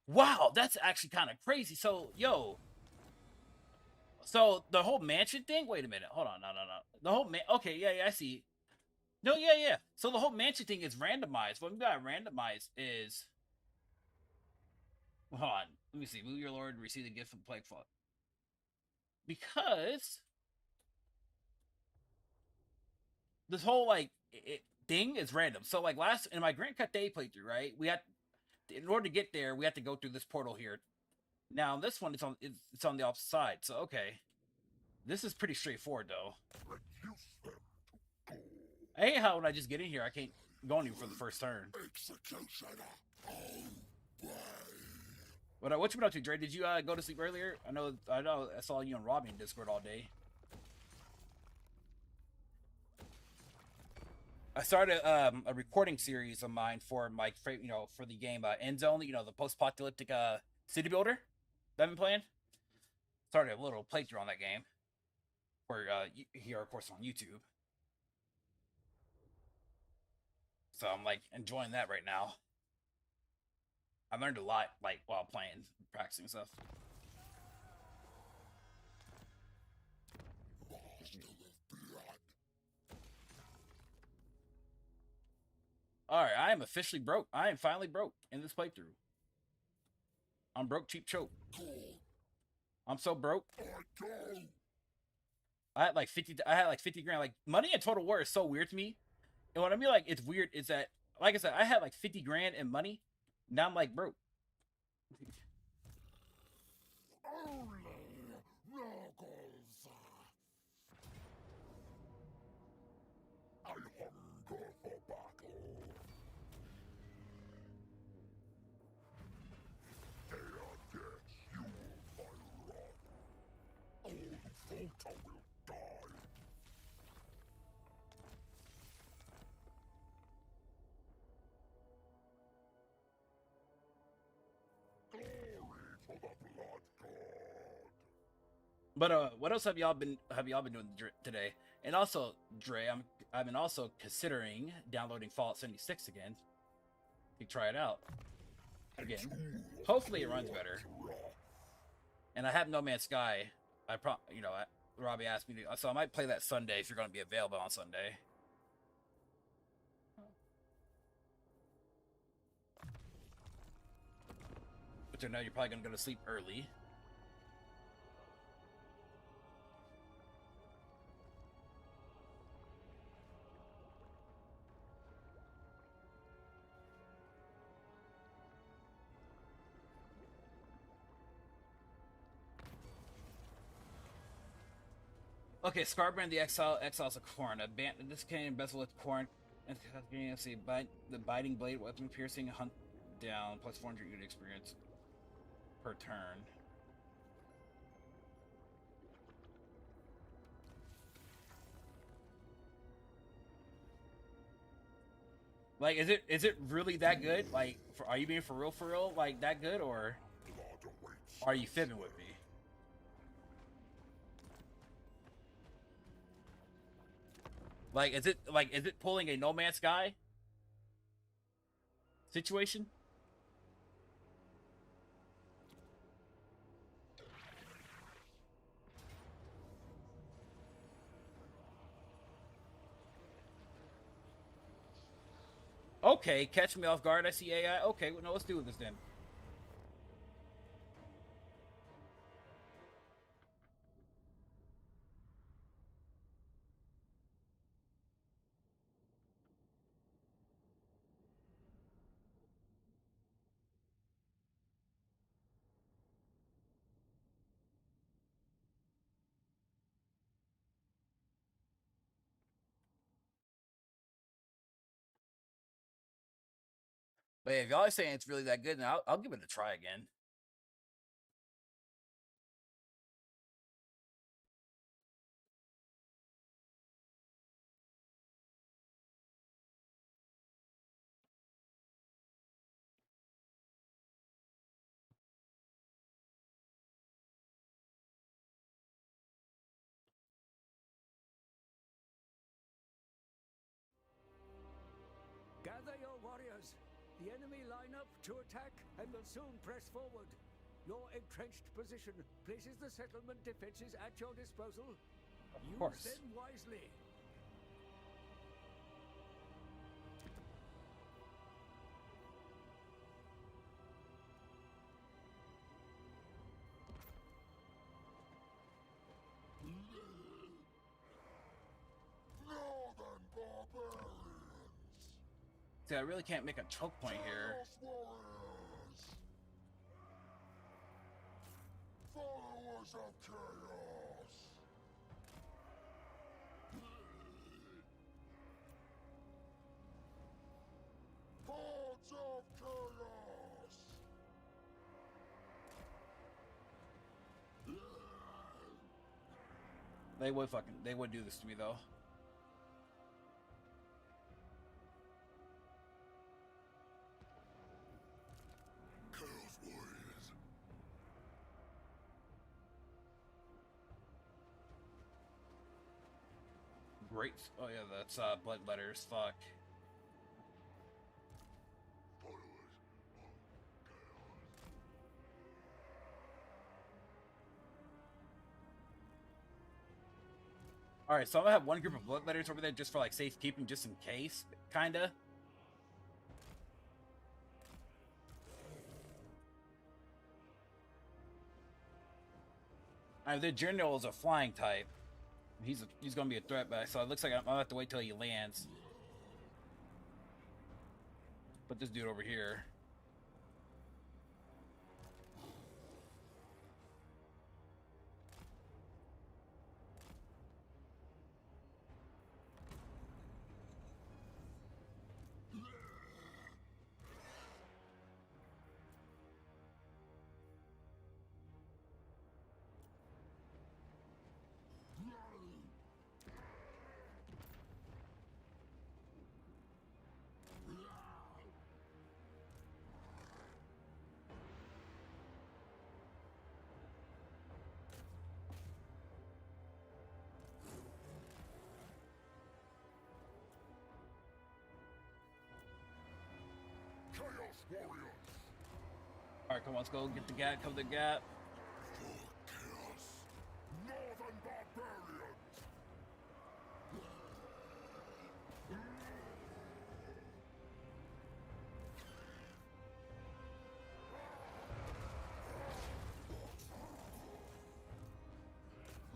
Wow, that's actually kind of crazy. So, yo. So, the whole mansion thing? Wait a minute. Hold on. No. The whole okay, yeah, I see. No, yeah. So, the whole mansion thing is randomized. What we got randomized is... Hold on. Let me see. Will your lord receive the gift from Plague Fall? Because... this whole, like, thing is random. So, like, in my Grand Cathay playthrough, right? In order to get there, we have to go through this portal here. Now, this one, it's on the opposite side. So, okay. This is pretty straightforward, though. I hate how when I just get in here, I can't go anywhere for the first turn. What you been up to, Dre? Did you go to sleep earlier? I know. I saw you on Robbie in Discord all day. I started a recording series of mine for my, for the game End Zone. The post-apocalyptic city builder that I've been playing. Started a little playthrough on that game. Or here, of course, on YouTube. So I'm like enjoying that right now. I learned a lot, like while playing, practicing stuff. Alright, I am officially broke. I am finally broke in this playthrough. I'm broke, cheap choke. I'm so broke. I had like 50 grand. Like, money in Total War is so weird to me. And what I mean, like, it's weird is that, like I said, I had like 50 grand in money. Now I'm like broke. But what else have y'all been doing today? And also, Dre, I've been also considering downloading Fallout 76 again. You try it out again. Hopefully, it runs better. And I have No Man's Sky. Robbie asked me to, so I might play that Sunday if you're going to be available on Sunday. But I know you're probably going to go to sleep early. Okay, Skarbrand the Exiled, Exiles of Khorne. This can embezzle with Khorne. And let's see, the biting blade, weapon piercing, hunt down, plus 400 unit experience per turn. Like, is it really that good? Like, are you being for real, like that good, or are you fibbing with me? Like, is it pulling a No Man's Sky situation? Okay, catch me off guard. I see AI. Okay, well, no, let's do this then. But if y'all are saying it's really that good, then I'll give it a try again. Gather your warriors. The enemy line up to attack and will soon press forward. Your entrenched position places the settlement defenses at your disposal. Use course. them wisely. Northern barbarians! See, I really can't make a choke point here. Warriors! Followers of chaos! Hordes of chaos! They would do this to me though. Chaos warriors! Great. Oh yeah, that's blood letters. Fuck. Followers of chaos! All right, so I'm gonna have one group of blood letters over there just for like safekeeping, just in case, kinda. The general is a flying type. He's gonna be a threat back, so it looks like I'll have to wait till he lands. Put this dude over here. Chaos warriors! Alright, come on, let's go get the gap, cover the gap. For chaos! Northern barbarians!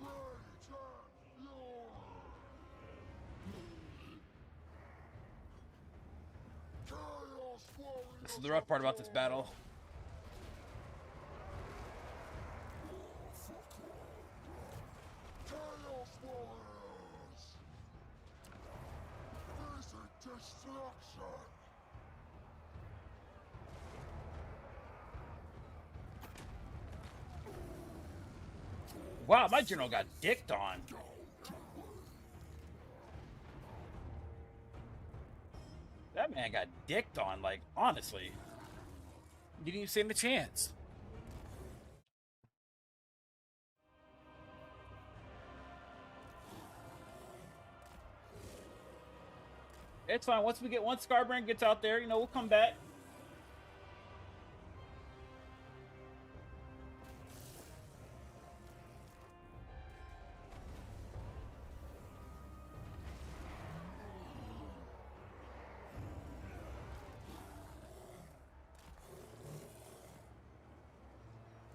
Rage and fury! Chaos warriors! This is the rough part about this battle. Chaos warriors! Visit destruction! Wow, my general got dicked on. That man got dicked on, like, honestly. Didn't even stand a chance. It's fine. Once Skarbrand gets out there, you know, we'll come back.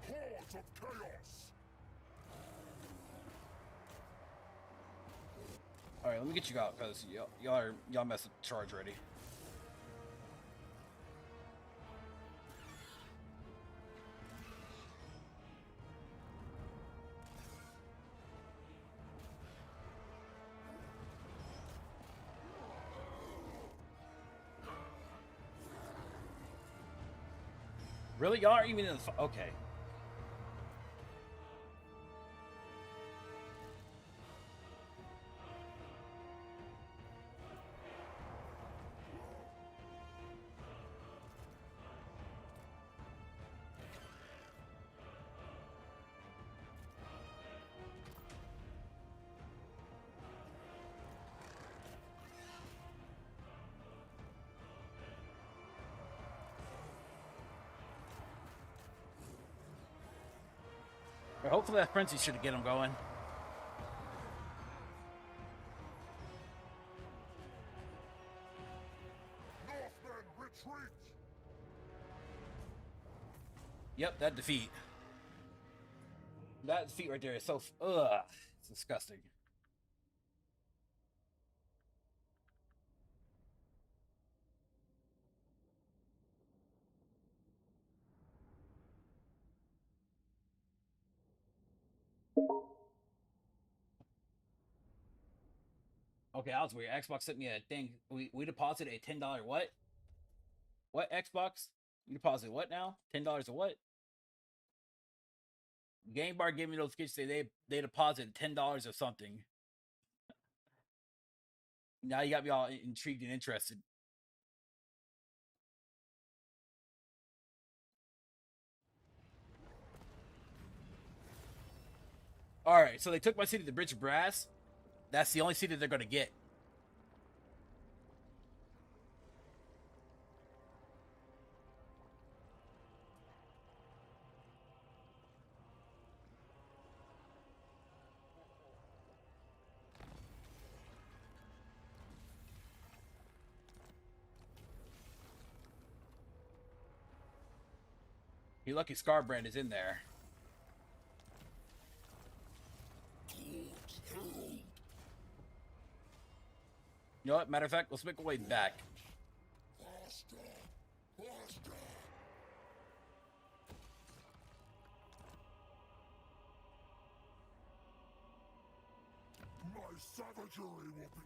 Hordes of chaos! All right, let me get you out because y'all messed up the charge ready. Really? Y'all aren't even in the... Okay. Hopefully that frenzy should get him going. Northmen, retreat! Yep, that defeat. That defeat right there is so... Ugh. It's disgusting. Okay, that was weird. Xbox sent me a thing. We deposited a $10 what? What, Xbox? You deposited what now? $10 or what? Game Bar gave me notification say they deposited $10 or something. Now you got me all intrigued and interested. Alright, so they took my city to Bridge of Brass. That's the only city they're going to get. You're lucky Skarbrand is in there. You know what? Matter of fact, let's make our way back. Faster! Faster! My savagery will be...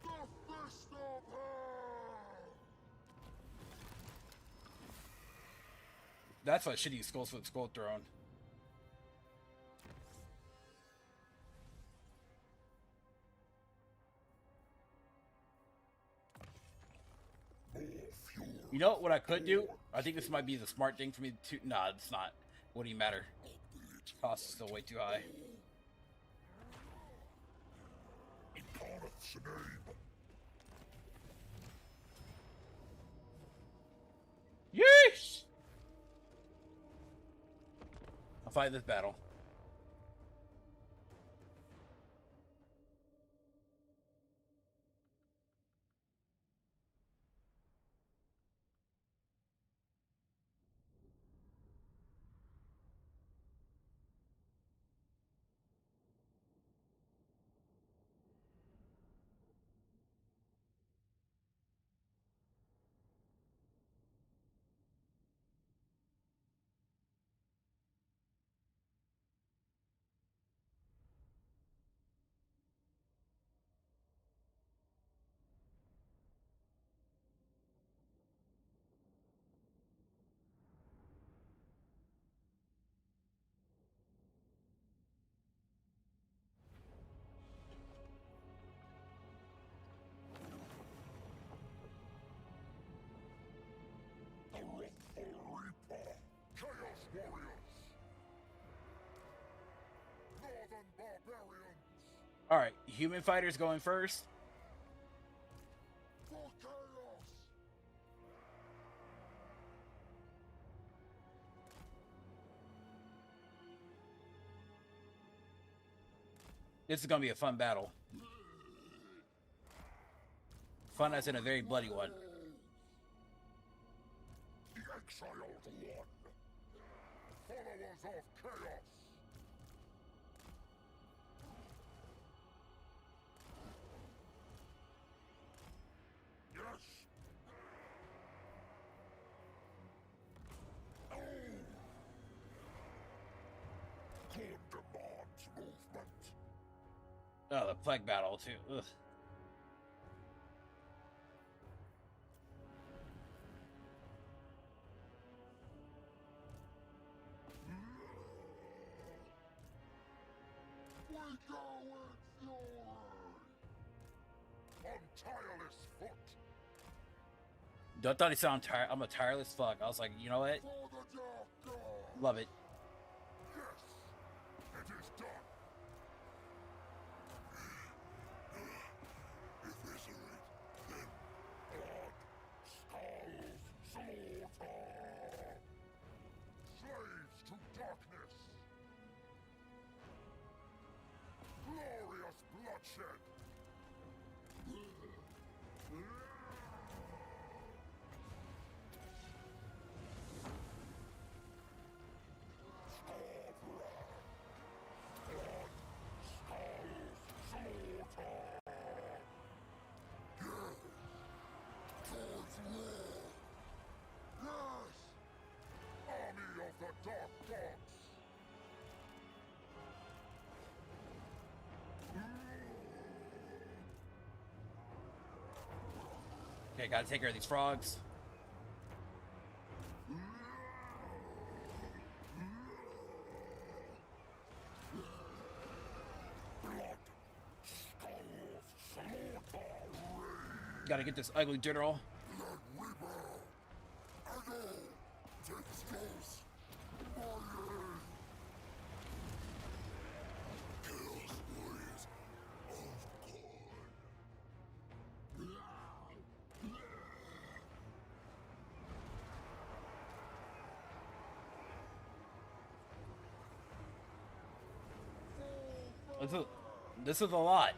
The fist of hell! That's what shitty skulls with skull throne. You know what I could do? I think this might be the smart thing for me to... Nah, it's not. What do you matter? Cost is still way too high. In Carneth's name! Yeesh! I'll fight this battle. Chaos Warriors! Northern Barbarians! Alright, human fighters going first. For chaos! This is gonna be a fun battle. Fun as in a very bloody one. The Exiled One! Followers of chaos! Yes! Oh! Khorne demands movement! Oh, the plague battle too. Ugh. go with fury! On tireless foot! I thought he sounded tired. I'm a tireless fuck. I was like, you know what? For the dark god! Love it. Yes! It is done! Eviscerate them! Blood! Skulls! Slaughter! Slaves to darkness! Glorious bloodshed! Dark gods! Okay, gotta take care of these frogs. Gotta get this ugly general. This is a lot.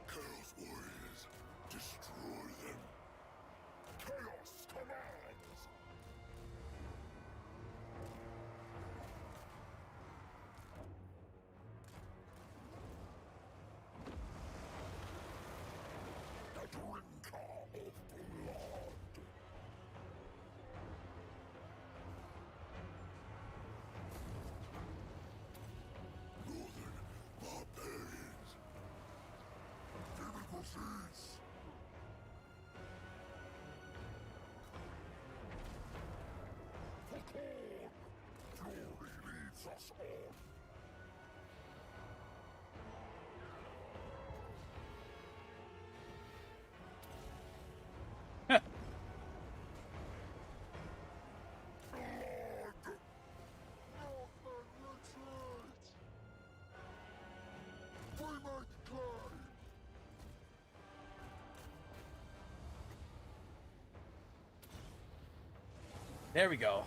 Chaos warriors, destroy them. Chaos commands. The drinker of blood. Seeds. For Khorne, fury leads us on. Blood! Northmen retreat! We make claim! There we go.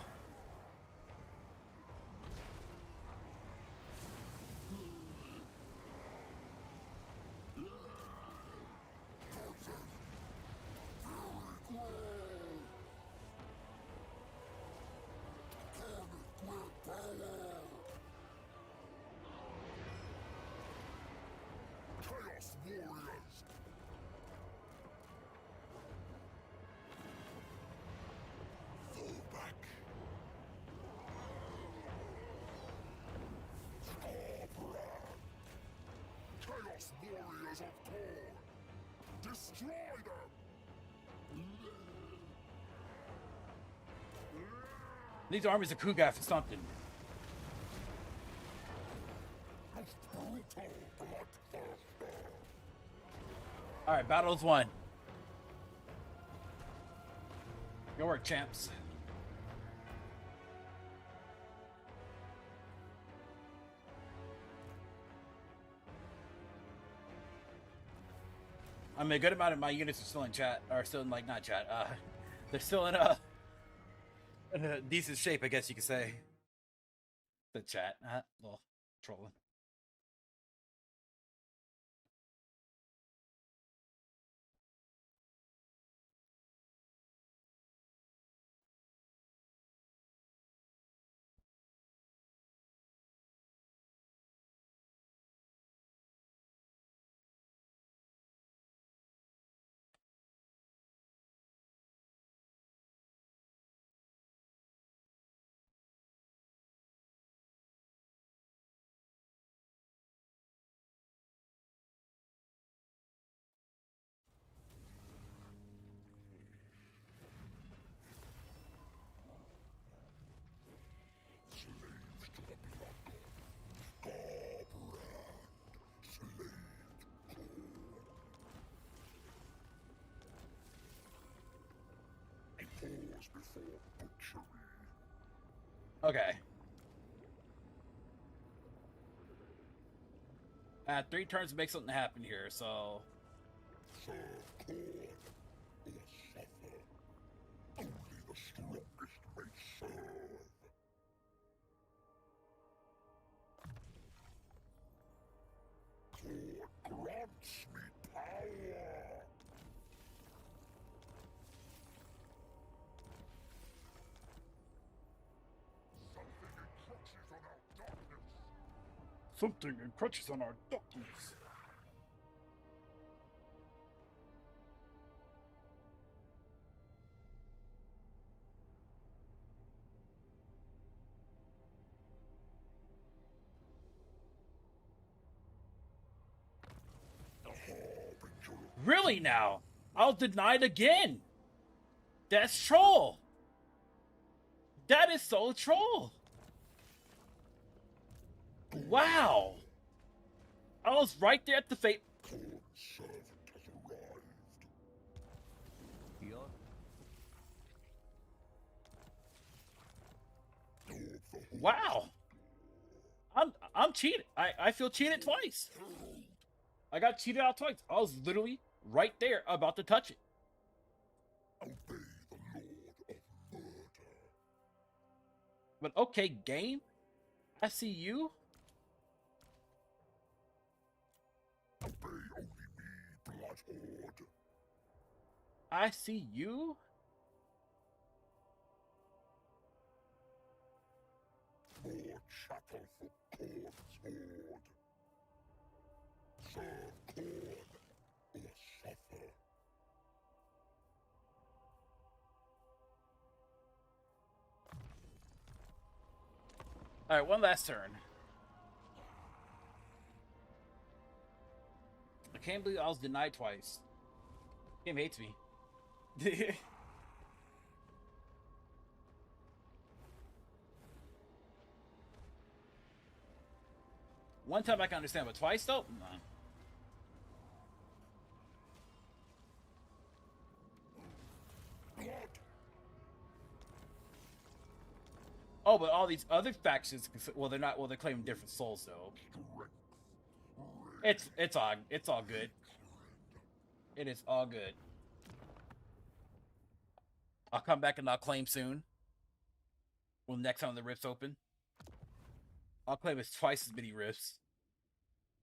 Chaos warriors! Fall back! Skarbrand! Chaos warriors of Khorne! Destroy them! These armies of Kugath for something. Brutal bloodthirster! Alright, battle's won. Good work, champs. I mean, a good amount of my units are still in chat, or still in, like, not chat, they're still in a decent shape, I guess you could say. The chat, well, trolling. before butchery. Okay. At 3 turns to make something happen here, so... Serve Khorne, or suffer. Only the strongest may serve. Khorne grants me power. Something encroaches on our darkness. Really now? I'll deny it again! That's troll! That is so troll! Wow! I was right there at the fate. Khorne's servant has arrived. You're Wow! I'm cheated. I feel cheated twice. I got cheated out twice. I was literally right there about to touch it. Obey the Lord of Murder. But okay, game. I see you. Obey only me, Bloodhorde. I see you. More chattel for Khorne's horde. Serve Khorne, or suffer. Alright, one last turn. I can't believe I was denied twice. Game hates me. One time I can understand, but twice though? Nah. Oh, but all these other factions, well, they're not. Well, they're claiming different souls, though. It's all good. It is all good. I'll come back and I'll claim soon. Well, next time the rifts open, I'll claim it's twice as many rifts.